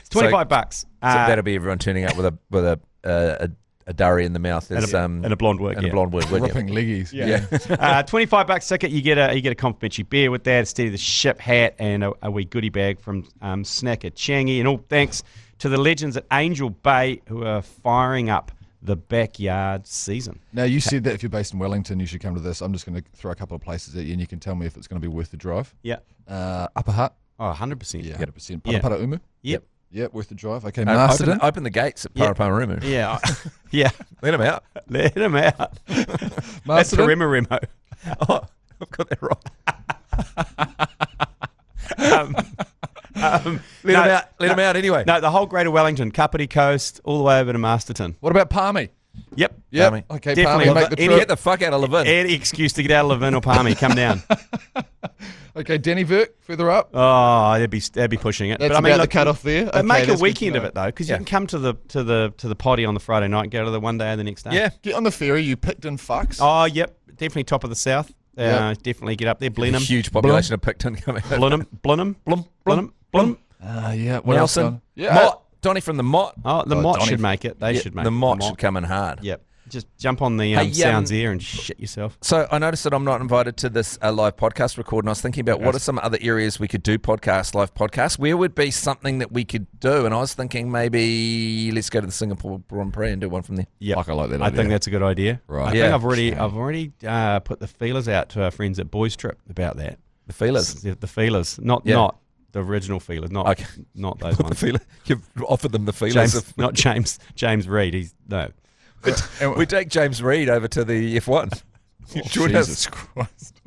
[SPEAKER 1] $25.
[SPEAKER 3] So that'll be everyone turning up with a durry in the mouth
[SPEAKER 1] and a blonde wig.
[SPEAKER 3] And a blonde wig.
[SPEAKER 2] Ripping leggies.
[SPEAKER 3] Yeah.
[SPEAKER 1] $25 ticket. You get a complimentary beer with that, instead of the ship hat and a wee goodie bag from Snacker Changi. And all thanks to the legends at Angel Bay who are firing up the backyard season.
[SPEAKER 2] Now, you said that if you're based in Wellington, you should come to this. I'm just going to throw a couple of places at you, and you can tell me if it's going to be worth the drive.
[SPEAKER 1] Yeah.
[SPEAKER 2] Upper Hutt.
[SPEAKER 1] Oh, 100%.
[SPEAKER 2] Yeah, 100%. Parapara Umu.
[SPEAKER 1] Yep.
[SPEAKER 2] Yep, worth the drive. Okay, Masterton.
[SPEAKER 3] Open the gates at Paraparumu.
[SPEAKER 1] Yeah. Yeah.
[SPEAKER 3] Let them out.
[SPEAKER 1] Let them out. That's
[SPEAKER 2] Masterton.
[SPEAKER 1] Remo.
[SPEAKER 3] Oh, I've got that wrong. Let them out anyway.
[SPEAKER 1] No, the whole Greater Wellington, Kapiti Coast, all the way over to Masterton.
[SPEAKER 2] What about Palmy?
[SPEAKER 1] Yep.
[SPEAKER 2] Yep. Okay,
[SPEAKER 1] Definitely.
[SPEAKER 2] Palmy, make the trip.
[SPEAKER 3] Get the fuck out of Levin.
[SPEAKER 1] Any excuse to get out of Levin or Palmy, come down.
[SPEAKER 2] Okay, Dennyverk, further up.
[SPEAKER 1] Oh, they'd be pushing it.
[SPEAKER 2] That's
[SPEAKER 1] but I mean,
[SPEAKER 2] about the cut-off there.
[SPEAKER 1] But
[SPEAKER 2] Okay,
[SPEAKER 1] make a
[SPEAKER 2] that's good
[SPEAKER 1] weekend
[SPEAKER 2] to
[SPEAKER 1] of
[SPEAKER 2] know.
[SPEAKER 1] it though, because you can come to the potty on the Friday night, and go to the one day or the next day.
[SPEAKER 3] Yeah.
[SPEAKER 2] Get on the ferry, you Picton fucks.
[SPEAKER 1] Oh, yep. Definitely top of the south.
[SPEAKER 2] Yep.
[SPEAKER 1] Definitely get up there.
[SPEAKER 3] A
[SPEAKER 1] Blenheim.
[SPEAKER 3] huge population of Picton coming out.
[SPEAKER 1] Blenheim.
[SPEAKER 2] Yeah. What else?
[SPEAKER 3] Nelson.
[SPEAKER 2] Yeah.
[SPEAKER 3] Mott. Donny from the Mott.
[SPEAKER 1] Oh, the Mott
[SPEAKER 2] Donny.
[SPEAKER 1] should make it. They should make it.
[SPEAKER 3] The Mott should come in hard.
[SPEAKER 1] Yep. Just jump on the
[SPEAKER 3] Hey,
[SPEAKER 1] Sounds Air and shit yourself.
[SPEAKER 3] So I noticed that I'm not invited to this live podcast record, and I was thinking about what are some other areas we could do live podcasts. Where would be something that we could do? And I was thinking maybe let's go to the Singapore Grand Prix and do one from there.
[SPEAKER 1] Yeah,
[SPEAKER 2] I like that
[SPEAKER 1] I
[SPEAKER 2] idea.
[SPEAKER 1] think that's a good idea.
[SPEAKER 2] Right.
[SPEAKER 1] I
[SPEAKER 3] Yeah.
[SPEAKER 1] think I've already put the feelers out to our friends at Boys Trip about that.
[SPEAKER 3] The feelers.
[SPEAKER 1] The feelers, not the original feelers, not
[SPEAKER 3] Okay.
[SPEAKER 1] not those
[SPEAKER 3] The
[SPEAKER 1] ones.
[SPEAKER 3] feeler. You've offered them the feelers.
[SPEAKER 1] Not James Reed. He's no.
[SPEAKER 3] We take James Reed over to the F1. Join us.
[SPEAKER 2] Jesus Christ.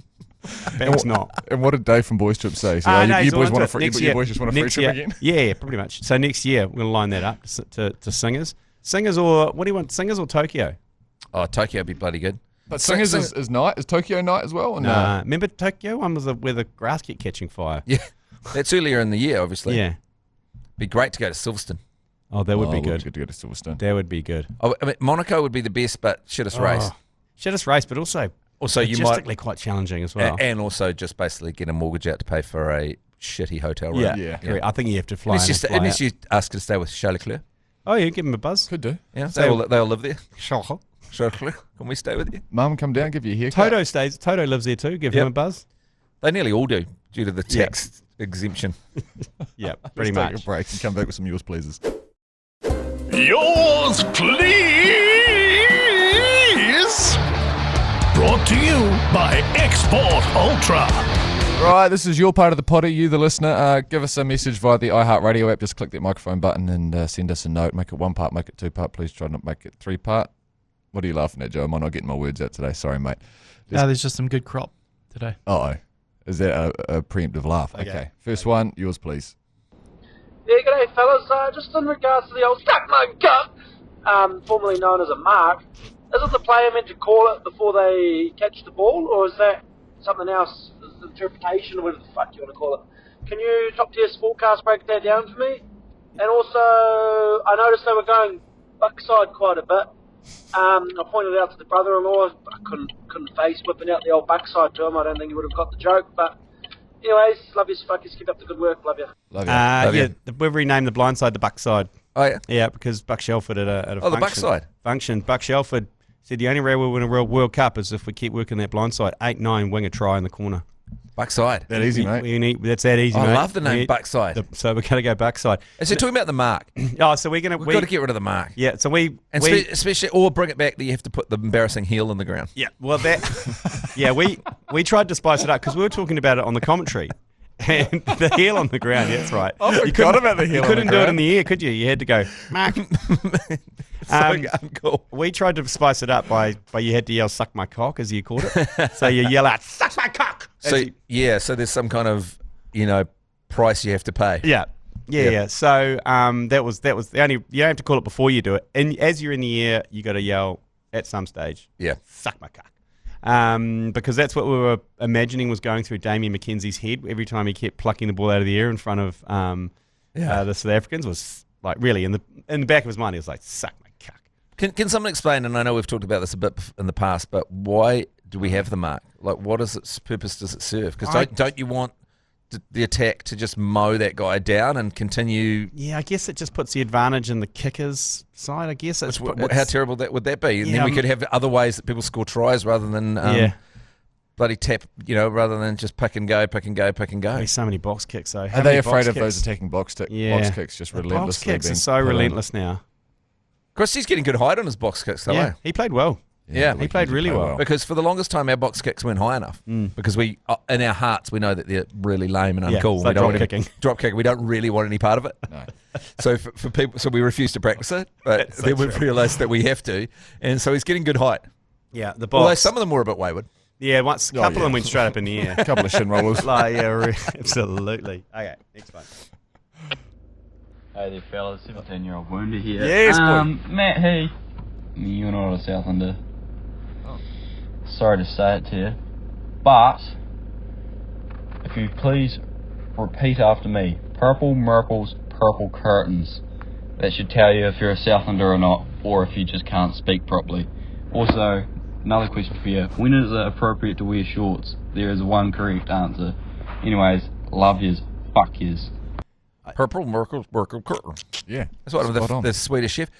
[SPEAKER 1] Thanks not.
[SPEAKER 2] And what did Dave from Boys Trip say? So,
[SPEAKER 1] No,
[SPEAKER 2] you
[SPEAKER 1] he's
[SPEAKER 2] boys
[SPEAKER 1] on
[SPEAKER 2] want
[SPEAKER 1] to
[SPEAKER 2] a free,
[SPEAKER 1] next
[SPEAKER 2] you
[SPEAKER 1] year.
[SPEAKER 2] boys just want a free
[SPEAKER 1] Next
[SPEAKER 2] trip
[SPEAKER 1] year.
[SPEAKER 2] again?
[SPEAKER 1] Yeah, pretty much. So next year we're going to line that up to singers. Singers or what do you want? Singers or Tokyo?
[SPEAKER 3] Oh, Tokyo would be bloody good.
[SPEAKER 2] But Singers is night. Is Tokyo night as well? Or no?
[SPEAKER 1] Remember Tokyo one was where the grass kept catching fire.
[SPEAKER 3] Yeah. That's earlier in the year, obviously.
[SPEAKER 1] Yeah.
[SPEAKER 3] Be great to go to Silverstone.
[SPEAKER 1] Oh, that would be
[SPEAKER 2] It would
[SPEAKER 1] good.
[SPEAKER 2] be good to go to Silverstone.
[SPEAKER 1] That would be good.
[SPEAKER 3] Oh, I mean, Monaco would be the best, but shittest race.
[SPEAKER 1] Shittest race, but also
[SPEAKER 3] You might,
[SPEAKER 1] logistically quite challenging as well.
[SPEAKER 3] and also just basically get a mortgage out to pay for a shitty hotel room.
[SPEAKER 1] Yeah. I think you have to fly.
[SPEAKER 3] Unless you ask to stay with Charles Leclerc.
[SPEAKER 1] Oh, yeah, give him a buzz.
[SPEAKER 2] Could do.
[SPEAKER 3] Yeah,
[SPEAKER 1] So-
[SPEAKER 3] they all live there. Charles Leclerc, can we stay with you?
[SPEAKER 2] Mum, come down, give you a haircut.
[SPEAKER 1] Toto lives there too. Give him a buzz.
[SPEAKER 3] They nearly all do due to the tax exemption.
[SPEAKER 1] Yeah,
[SPEAKER 2] Let's
[SPEAKER 1] pretty
[SPEAKER 2] take
[SPEAKER 1] much.
[SPEAKER 2] a break and come back with some yours, pleases.
[SPEAKER 4] Yours, please. Brought to you by Export Ultra.
[SPEAKER 2] Right, this is your part of the potty. You, the listener, give us a message via the iHeartradio app. Just click that microphone button and send us a note. Make it 1 part, make it 2 part. Please try not to make it 3 part. What are you laughing at, Joe? Am I not getting my words out today? Sorry, mate.
[SPEAKER 5] No, there's just some good crop today.
[SPEAKER 2] Uh-oh. Is that a preemptive laugh? Okay. First one, yours, please.
[SPEAKER 6] Yeah, g'day fellas. Just in regards to the old Stuck Mug Cup, formerly known as a mark, isn't the player meant to call it before they catch the ball, or is that something else, interpretation, or whatever the fuck you want to call it? Can you, top tier Sportcast, break that down for me? And also, I noticed they were going backside quite a bit. I pointed out to the brother-in-law, I couldn't face whipping out the old backside to him. I don't think he would have got the joke, but anyways, love you, fuckers. Keep up the good work. Love you.
[SPEAKER 2] Love you.
[SPEAKER 1] We've renamed the blindside the Buckside.
[SPEAKER 3] Oh, yeah?
[SPEAKER 1] Yeah, because Buck Shelford at a
[SPEAKER 3] the backside.
[SPEAKER 1] function. Buck Shelford said the only way we'll win a World Cup is if we keep working that blindside. 8-9, wing a try in the corner.
[SPEAKER 3] Backside.
[SPEAKER 2] That easy, mate.
[SPEAKER 1] That's that easy, mate.
[SPEAKER 3] I love the name backside.
[SPEAKER 1] So we're going to go backside.
[SPEAKER 3] And so talking about the mark.
[SPEAKER 1] Oh, so we're going to...
[SPEAKER 3] We've got to get rid of the mark.
[SPEAKER 1] Yeah, so we...
[SPEAKER 3] especially, or bring it back that you have to put the embarrassing heel in the ground.
[SPEAKER 1] Yeah, well, that... yeah, we tried to spice it up because we were talking about it on the commentary. And the heel on the ground, yeah, that's right.
[SPEAKER 2] I forgot about the heel.
[SPEAKER 1] You couldn't do it in the air, could you? You had to go, Mark.
[SPEAKER 3] Cool.
[SPEAKER 1] We tried to spice it up by you had to yell, suck my cock, as you called it. So you yell out, suck my cock.
[SPEAKER 3] So there's some kind of, price you have to pay.
[SPEAKER 1] Yeah. So that was the only, you don't have to call it before you do it. And as you're in the air, you got to yell at some stage, suck my cock. Because that's what we were imagining was going through Damien McKenzie's head every time he kept plucking the ball out of the air in front of the South Africans. Was like really in the back of his mind, he was like, suck my cock.
[SPEAKER 3] Can someone explain, and I know we've talked about this a bit in the past, but why do we have the mark? Like, what is its purpose? Does it serve? Because don't you want the attack to just mow that guy down and continue?
[SPEAKER 1] Yeah, I guess it just puts the advantage in the kicker's side. I guess it's
[SPEAKER 3] how terrible would that be? And then we could have other ways that people score tries rather than bloody tap, rather than just pick and go.
[SPEAKER 1] There's so many box kicks, though.
[SPEAKER 2] Are they afraid of those attacking box kicks just relentlessly?
[SPEAKER 1] Box kicks are so relentless now.
[SPEAKER 3] Christie's getting good height on his box kicks, though.
[SPEAKER 1] Yeah, he played well.
[SPEAKER 3] Yeah,
[SPEAKER 1] he played really well.
[SPEAKER 3] Because for the longest time, our box kicks weren't high enough. Because we, in our hearts, we know that they're really lame and uncool.
[SPEAKER 1] It's like
[SPEAKER 3] drop kicking. We don't really want any part of it.
[SPEAKER 2] No.
[SPEAKER 3] So for people, we refuse to practice it. But then we've realised that we have to, and so he's getting good height.
[SPEAKER 1] Yeah, the box.
[SPEAKER 3] Although some of them were a bit wayward.
[SPEAKER 1] Yeah, a couple of them went straight up in the air.
[SPEAKER 2] A couple of shin rollers.
[SPEAKER 1] Absolutely. Okay, next one.
[SPEAKER 7] Hey there, fellas. 17-year-old Wounded here.
[SPEAKER 2] Yes, boy.
[SPEAKER 7] Matt Heath. You're not a Southlander. Sorry to say it to you, but if you please repeat after me: purple Merples, purple curtains. That should tell you if you're a Southlander or not, or if you just can't speak properly. Also, another question for you: when is it appropriate to wear shorts? There is one correct answer. Anyways, love yous, fuck yous.
[SPEAKER 3] Purple Merples, purple curtains.
[SPEAKER 2] Yeah,
[SPEAKER 3] that's what the Swedish chef.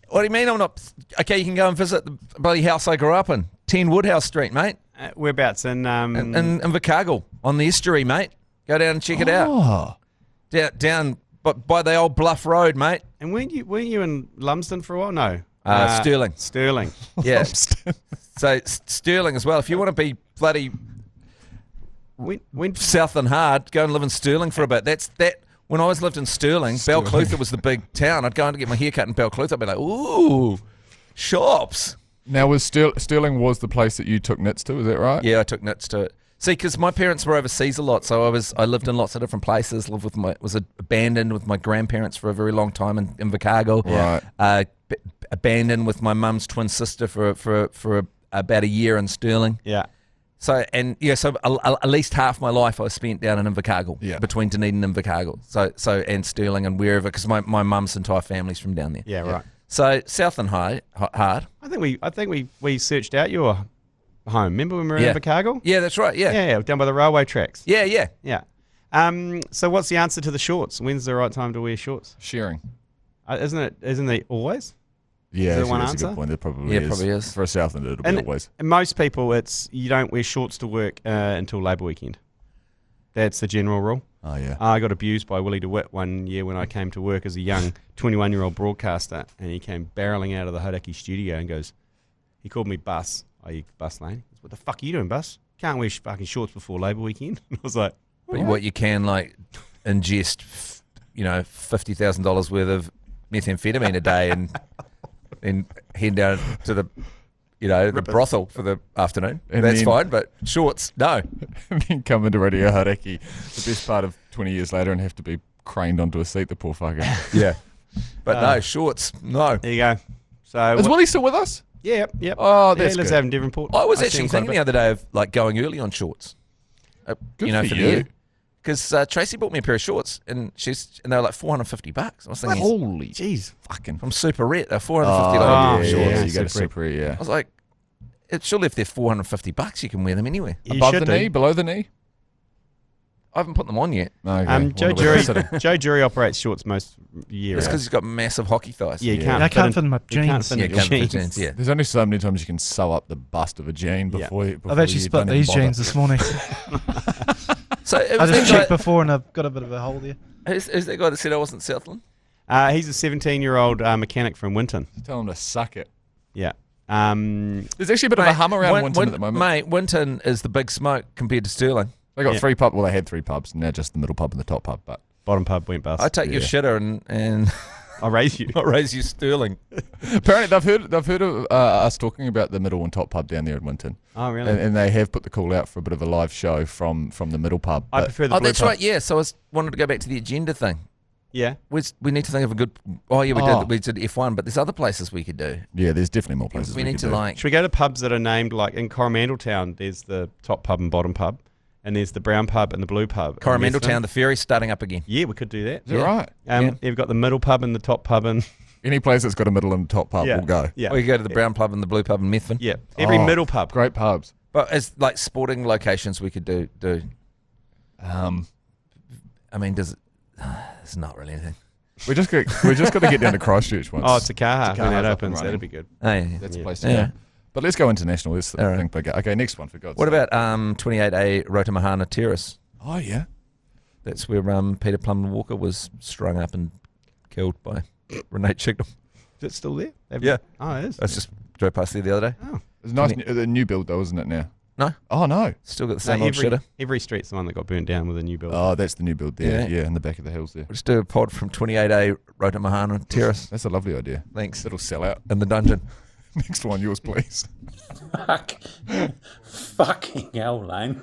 [SPEAKER 3] What do you mean I'm not... Okay, you can go and visit the bloody house I grew up in. 10 Woodhouse Street, mate.
[SPEAKER 1] Whereabouts? In
[SPEAKER 3] Invercargill, on the estuary, mate. Go down and check it out. Down by the old Bluff Road, mate.
[SPEAKER 1] And weren't you in Lumsden for a while? No.
[SPEAKER 3] Sterling.
[SPEAKER 1] Sterling.
[SPEAKER 3] Yeah. So Sterling as well. If you want to be bloody south and hard, go and live in Sterling for a bit. When I lived in Sterling, Balclutha was the big town. I'd go in to get my hair cut in Balclutha. I'd be like, ooh, shops.
[SPEAKER 2] Now, was Sterling was the place that you took nits to, is that right?
[SPEAKER 3] Yeah, I took nits to it. See, because my parents were overseas a lot, so I lived in lots of different places. Was abandoned with my grandparents for a very long time in Invercargill.
[SPEAKER 2] Right.
[SPEAKER 3] Abandoned with my mum's twin sister for about a year in Sterling.
[SPEAKER 1] Yeah.
[SPEAKER 3] So at least half my life I spent down in Invercargill, between Dunedin and Invercargill. So and Sterling and wherever, because my mum's entire family's from down there.
[SPEAKER 1] Yeah, right.
[SPEAKER 3] So south and hard.
[SPEAKER 1] I think we searched out your home. Remember when we were in Invercargill?
[SPEAKER 3] Yeah, that's right. Yeah,
[SPEAKER 1] down by the railway tracks.
[SPEAKER 3] Yeah.
[SPEAKER 1] So what's the answer to the shorts? When's the right time to wear shorts?
[SPEAKER 2] Sharing.
[SPEAKER 1] Isn't it always?
[SPEAKER 2] Yeah,
[SPEAKER 1] that's
[SPEAKER 2] a good point. It probably is. For a Southlander, it'll be always.
[SPEAKER 1] And most people, you don't wear shorts to work until Labour weekend. That's the general rule.
[SPEAKER 2] Oh, yeah.
[SPEAKER 1] I got abused by Willie DeWitt one year when I came to work as a young 21-year-old broadcaster, and he came barreling out of the Hodaki studio and he called me Bus, i.e. Bus Lane. What the fuck are you doing, Bus? Can't wear fucking shorts before Labour weekend. I was like,
[SPEAKER 3] but what you can, ingest, $50,000 worth of methamphetamine a day and head down to the brothel for the afternoon. And that's fine, but shorts, no.
[SPEAKER 2] And then come into Radio Hareki, the best part of 20 years later, and have to be craned onto a seat, the poor fucker.
[SPEAKER 3] Yeah. But no, shorts, no.
[SPEAKER 1] There you go. So
[SPEAKER 2] is Willie still with us?
[SPEAKER 1] Yeah.
[SPEAKER 2] Oh, that's
[SPEAKER 1] he lives
[SPEAKER 2] good.
[SPEAKER 1] out in Devonport.
[SPEAKER 3] I was actually thinking the other day of going early on shorts.
[SPEAKER 2] Good for
[SPEAKER 3] the
[SPEAKER 2] you.
[SPEAKER 3] year. Because Tracy bought me a pair of shorts, and they were like $450. I was thinking,
[SPEAKER 2] holy jeez, fucking
[SPEAKER 3] from Super Ret, they're $450 shorts.
[SPEAKER 2] Yeah, you go to Super Ret, yeah.
[SPEAKER 3] I was like, surely if they're $450, you can wear them anywhere.
[SPEAKER 2] Above the knee, below the knee.
[SPEAKER 3] I haven't put them on yet.
[SPEAKER 2] Okay.
[SPEAKER 1] Joe Jury operates shorts most year.
[SPEAKER 3] It's because he's got massive hockey thighs.
[SPEAKER 1] Yeah,
[SPEAKER 5] I can't fit in my jeans.
[SPEAKER 3] Yeah.
[SPEAKER 2] There's only so many times you can sew up the bust of a jean before
[SPEAKER 5] I've actually split these jeans this morning.
[SPEAKER 3] So
[SPEAKER 5] I just checked before and I've got a bit of a hole there.
[SPEAKER 3] Who's that guy that said I wasn't Southland?
[SPEAKER 1] He's a 17-year-old mechanic from Winton.
[SPEAKER 2] Tell him to suck it.
[SPEAKER 1] Yeah.
[SPEAKER 2] There's actually a bit of a hum around Winton at the moment.
[SPEAKER 3] Mate, Winton is the big smoke compared to Stirling.
[SPEAKER 2] They got 3 pubs. Well, they had 3 pubs, and now just the middle pub and the top pub. But
[SPEAKER 1] bottom pub went bust.
[SPEAKER 3] I take your shitter and
[SPEAKER 1] I'll raise you.
[SPEAKER 3] I'll raise you Stirling.
[SPEAKER 2] Apparently, they've heard of us talking about the middle and top pub down there in Winton.
[SPEAKER 1] Oh, really?
[SPEAKER 2] And they have put the call out for a bit of a live show from the middle pub.
[SPEAKER 1] I prefer the blue
[SPEAKER 3] that's
[SPEAKER 1] pub.
[SPEAKER 3] right. Yeah. So I wanted to go back to the agenda thing.
[SPEAKER 1] Yeah.
[SPEAKER 3] We need to think of a good. We did F1, but there's other places we could do.
[SPEAKER 2] Yeah, there's definitely more places
[SPEAKER 3] we need to do.
[SPEAKER 1] Should we go to pubs that are named like in Coromandel Town? There's the top pub and bottom pub. And there's the brown pub and the blue pub.
[SPEAKER 3] Coromandel Town, the ferry's starting up again.
[SPEAKER 1] Yeah, we could do that.
[SPEAKER 2] Is that right?
[SPEAKER 1] You've got the middle pub and the top pub and...
[SPEAKER 2] Any place that's got a middle and top pub will go.
[SPEAKER 1] Yeah.
[SPEAKER 3] Or you go to the brown pub and the blue pub in Methven.
[SPEAKER 1] Yeah, every middle pub.
[SPEAKER 2] Great pubs.
[SPEAKER 3] But as like sporting locations we could do. I mean, does it... It's not really anything.
[SPEAKER 2] We just got to get down to Christchurch once.
[SPEAKER 1] Oh, Takaha. When that opens, that'd be good.
[SPEAKER 3] Oh, yeah.
[SPEAKER 2] That's a place to go. But let's go international. Let's think bigger. Okay, next one for God's
[SPEAKER 3] sake. What
[SPEAKER 2] about
[SPEAKER 3] 28A Rotomahana Terrace?
[SPEAKER 2] Oh, yeah.
[SPEAKER 3] That's where Peter Plummer Walker was strung up and killed by Renee Chignall.
[SPEAKER 1] Is it still there?
[SPEAKER 3] Yeah.
[SPEAKER 1] Oh, it is.
[SPEAKER 3] I just drove past there the other day.
[SPEAKER 1] Oh.
[SPEAKER 2] It's nice. The new build, though, isn't it, now?
[SPEAKER 3] No.
[SPEAKER 2] Oh, no.
[SPEAKER 3] Still got the same old shitter.
[SPEAKER 1] Every street's the one that got burnt down with a new build.
[SPEAKER 2] Oh, that's the new build there. Yeah, in the back of the hills there.
[SPEAKER 3] We'll just do a pod from 28A Rotomahana Terrace.
[SPEAKER 2] That's a lovely idea.
[SPEAKER 3] Thanks.
[SPEAKER 2] It'll sell out.
[SPEAKER 3] In the dungeon.
[SPEAKER 2] Next one, yours, please.
[SPEAKER 8] Fucking hell, Lane.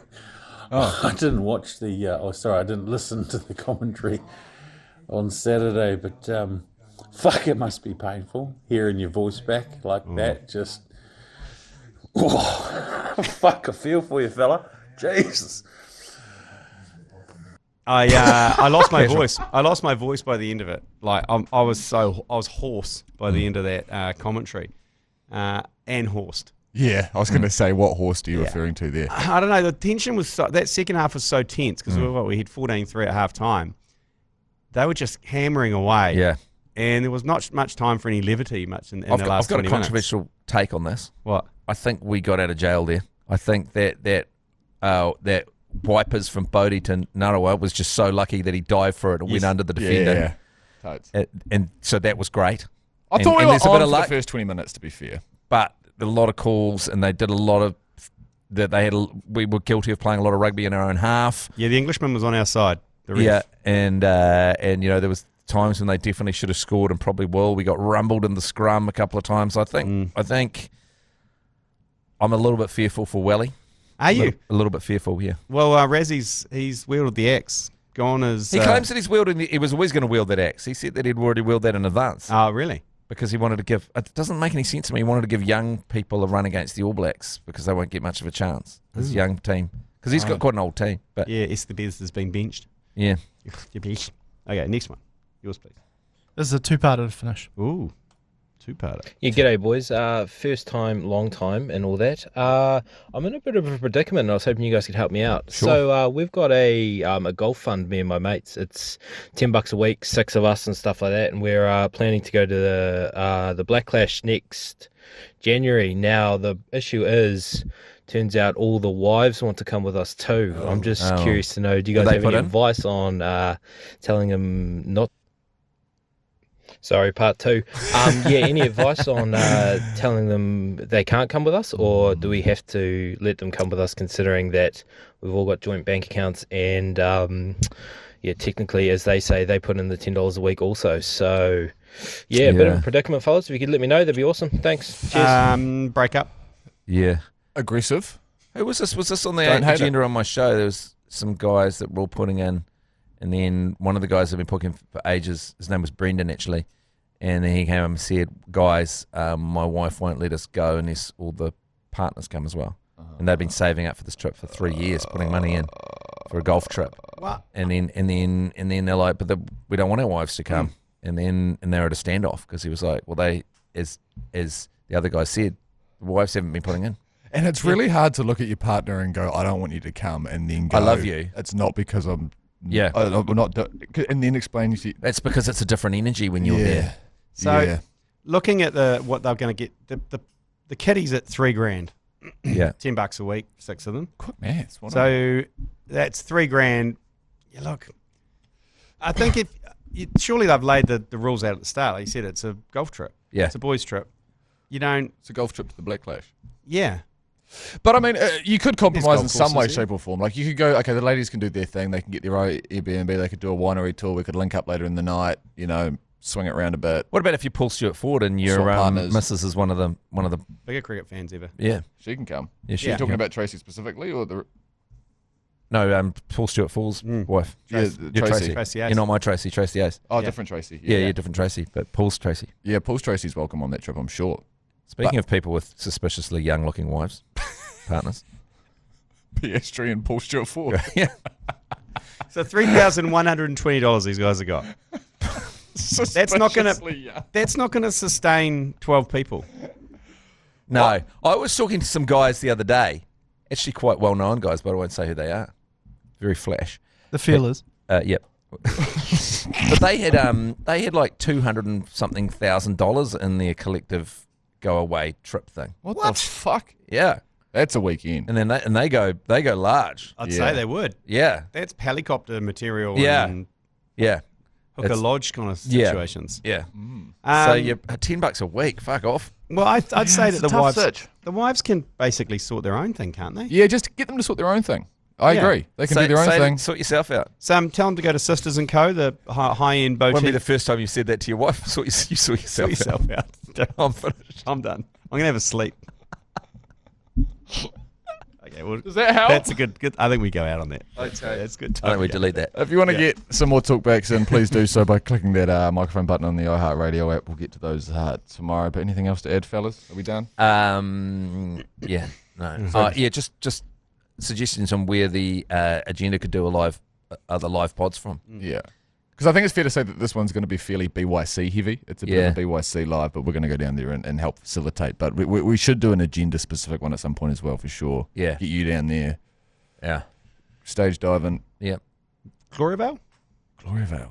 [SPEAKER 8] Oh. I didn't watch the... I didn't listen to the commentary on Saturday, but fuck, it must be painful hearing your voice back like that. Just... Oh, fuck, I feel for you, fella. Jesus.
[SPEAKER 1] I lost my voice. I lost my voice by the end of it. Like I was hoarse by the end of that commentary, and horsed.
[SPEAKER 2] Yeah, I was going to say, what horse are you referring to there?
[SPEAKER 1] I don't know. The tension was that second half was so tense because we hit 14-3 at half time. They were just hammering away.
[SPEAKER 3] Yeah,
[SPEAKER 1] and there was not much time for any levity in the last 20 minutes.
[SPEAKER 3] I've got a controversial take on this.
[SPEAKER 1] What?
[SPEAKER 3] I think we got out of jail there. I think that wipers from Bodie to Narawa was just so lucky that he dived for it and went under the defender.
[SPEAKER 2] Yeah.
[SPEAKER 3] And so that was great.
[SPEAKER 2] I thought we were on for the first 20 minutes, to be fair.
[SPEAKER 3] But a lot of calls, and they did a lot of that. We were guilty of playing a lot of rugby in our own half.
[SPEAKER 1] Yeah, the Englishman was on our side.
[SPEAKER 3] Yeah, and there was times when they definitely should have scored and probably will. We got rumbled in the scrum a couple of times. I think I'm a little bit fearful for Welly.
[SPEAKER 1] Are you?
[SPEAKER 3] A little bit fearful, yeah.
[SPEAKER 1] Well, he's wielded the axe. Gone as
[SPEAKER 3] he claims that he's wielding. He was always going to wield that axe. He said that he'd already wielded that in advance.
[SPEAKER 1] Oh, really?
[SPEAKER 3] Because he wanted to give. It doesn't make any sense to me. He wanted to give young people a run against the All Blacks because they won't get much of a chance. This young team, because he's got quite an old team. But
[SPEAKER 1] yeah, Estebez has been benched.
[SPEAKER 3] Yeah.
[SPEAKER 1] Okay, next one. Yours, please.
[SPEAKER 5] This is a two-parter to finish.
[SPEAKER 1] Ooh. Two-parter.
[SPEAKER 9] Yeah, g'day, boys. First time, long time, and all that. I'm in a bit of a predicament, and I was hoping you guys could help me out.
[SPEAKER 3] Sure.
[SPEAKER 9] So we've got a golf fund, me and my mates. It's $10 a week, 6 of us and stuff like that, and we're planning to go to the Black Clash next January. Now, the issue is, turns out all the wives want to come with us too. I'm just curious to know, do you guys have any advice on telling them not? Sorry, part two. Any advice on telling them they can't come with us, or do we have to let them come with us considering that we've all got joint bank accounts and, technically, as they say, they put in the $10 a week also. So, a bit of a predicament, fellas. If you could let me know, that'd be awesome. Thanks. Cheers.
[SPEAKER 1] Break up.
[SPEAKER 3] Yeah.
[SPEAKER 2] Aggressive.
[SPEAKER 3] Who was this? Was this on the agenda on my show? There was some guys that were all putting in. And then one of the guys I've been putting for ages, his name was Brendan, actually. And then he came up and said, guys, my wife won't let us go unless all the partners come as well. And they've been saving up for this trip for 3 years, putting money in. for a golf trip.
[SPEAKER 1] What?
[SPEAKER 3] And then they're like, but we don't want our wives to come. And they're at a standoff because he was like, well, they, as the other guy said, the wives haven't been putting in.
[SPEAKER 2] And it's really hard to look at your partner and go, I don't want you to come, and then go,
[SPEAKER 3] I love you.
[SPEAKER 2] It's not because I'm
[SPEAKER 3] Yeah.
[SPEAKER 2] I'm not and then explain you see.
[SPEAKER 3] That's because it's a different energy when you're there.
[SPEAKER 1] So looking at what they're going to get, the Caddies at $3,000.
[SPEAKER 3] Yeah.
[SPEAKER 1] $10 a week, 6 of them.
[SPEAKER 2] Quick maths.
[SPEAKER 1] So that's $3,000. Yeah, look, I think surely they've laid the rules out at the start. Like you said, it's a golf trip.
[SPEAKER 3] Yeah.
[SPEAKER 1] It's a boys' trip. It's
[SPEAKER 2] a golf trip to the Black Clash.
[SPEAKER 1] Yeah.
[SPEAKER 2] But I mean, you could compromise in some way,
[SPEAKER 1] courses,
[SPEAKER 2] shape, or form. Like you could go, okay, the ladies can do their thing. They can get their own Airbnb. They could do a winery tour. We could link up later in the night. Swing it around a bit.
[SPEAKER 3] What about if you pull Stuart forward and your missus is one of the
[SPEAKER 1] bigger cricket fans ever?
[SPEAKER 3] Yeah,
[SPEAKER 2] she can come.
[SPEAKER 3] Yeah,
[SPEAKER 2] Are you talking about Tracy specifically, or the?
[SPEAKER 3] No, Paul Stuart Fall's wife.
[SPEAKER 2] Yeah,
[SPEAKER 3] you're
[SPEAKER 2] Tracy.
[SPEAKER 3] Tracy. You're not my Tracy. Tracy Ace.
[SPEAKER 2] Oh, different Tracy.
[SPEAKER 3] Yeah, you're different Tracy, but Paul's Tracy.
[SPEAKER 2] Yeah, Paul's Tracy's welcome on that trip, I'm sure.
[SPEAKER 3] Speaking of people with suspiciously young-looking wives, partners.
[SPEAKER 2] Pedestrian Paul Stuart Ford.
[SPEAKER 3] Yeah.
[SPEAKER 1] So $3,120 these guys have got. That's not going to sustain 12 people.
[SPEAKER 3] No, I was talking to some guys the other day, actually quite well-known guys, but I won't say who they are. Very flash.
[SPEAKER 5] The Feelers.
[SPEAKER 3] Yep. But they had like $200 and something thousand in their collective go away trip thing.
[SPEAKER 2] What the fuck?
[SPEAKER 3] Yeah.
[SPEAKER 2] That's a weekend.
[SPEAKER 3] And then they go large.
[SPEAKER 1] I'd say they would.
[SPEAKER 3] Yeah.
[SPEAKER 1] That's helicopter material.
[SPEAKER 3] Yeah.
[SPEAKER 1] And
[SPEAKER 3] yeah.
[SPEAKER 1] Hooker Lodge kind of situations.
[SPEAKER 3] Yeah. So you're $10 a week. Fuck off.
[SPEAKER 1] Well, I'd say that the wives can basically sort their own thing, can't they?
[SPEAKER 2] Yeah, just get them to sort their own thing. I agree. They can do their own thing.
[SPEAKER 3] Sort yourself out.
[SPEAKER 1] So tell them to go to Sisters & Co., the high-end boutique.
[SPEAKER 3] Won't be the first time you've said that to your wife. You sort yourself out.
[SPEAKER 1] I'm finished. I'm done. I'm going to have a sleep. Okay, well,
[SPEAKER 2] does that help?
[SPEAKER 1] That's a good. I think we go out on that. That's good.
[SPEAKER 3] I think we delete that.
[SPEAKER 2] If you want to get some more talkbacks in, please do so by clicking that microphone button on the iHeartradio app. We'll get to those tomorrow. But anything else to add, fellas? Are we done?
[SPEAKER 3] Yeah. No. Just suggestions on where the agenda could do other live pods from.
[SPEAKER 2] Yeah. Because I think it's fair to say that this one's going to be fairly BYC heavy. It's a bit of a BYC live, but we're going to go down there and help facilitate. But we should do an agenda-specific one at some point as well, for sure.
[SPEAKER 3] Yeah.
[SPEAKER 2] Get you down there.
[SPEAKER 3] Yeah.
[SPEAKER 2] Stage diving.
[SPEAKER 3] Yeah.
[SPEAKER 1] Gloriavale?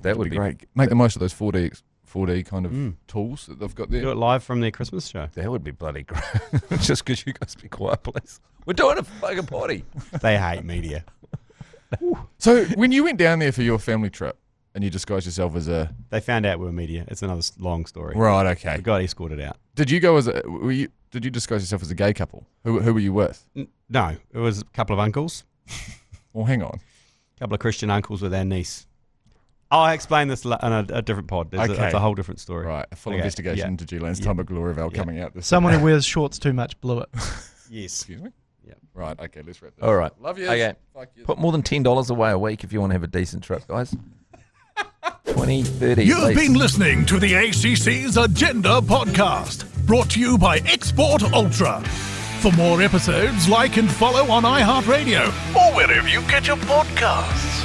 [SPEAKER 2] That would be great. Make the most of those 4D kind of tools that they've got there.
[SPEAKER 1] Do it live from their Christmas show.
[SPEAKER 3] That would be bloody great. Just because you guys be quiet, please. We're doing a fucking party.
[SPEAKER 1] They hate media.
[SPEAKER 2] So when you went down there for your family trip, and you disguised yourself as a...
[SPEAKER 1] They found out we were media. It's another long story.
[SPEAKER 2] Right, okay.
[SPEAKER 1] The guy escorted out.
[SPEAKER 2] Did you go as a... Did you disguise yourself as a gay couple? Who were you with?
[SPEAKER 1] No, it was a couple of uncles.
[SPEAKER 2] Well, hang on.
[SPEAKER 1] A couple of Christian uncles with our niece. I'll explain this in a different pod. It's a whole different story.
[SPEAKER 2] Right, a full investigation into G-Land's time at Gloriavale coming out.
[SPEAKER 5] Someone who wears shorts too much blew it.
[SPEAKER 1] Yes.
[SPEAKER 2] Excuse me?
[SPEAKER 1] Yeah.
[SPEAKER 2] Right, okay, let's wrap this.
[SPEAKER 3] All right.
[SPEAKER 2] Love you.
[SPEAKER 3] Okay. Put more than $10 away a week if you want to have a decent trip, guys. 20, 30.
[SPEAKER 4] You've been listening to the ACC's Agenda podcast, brought to you by Export Ultra. For more episodes, like and follow on iHeartradio or wherever you get your podcasts.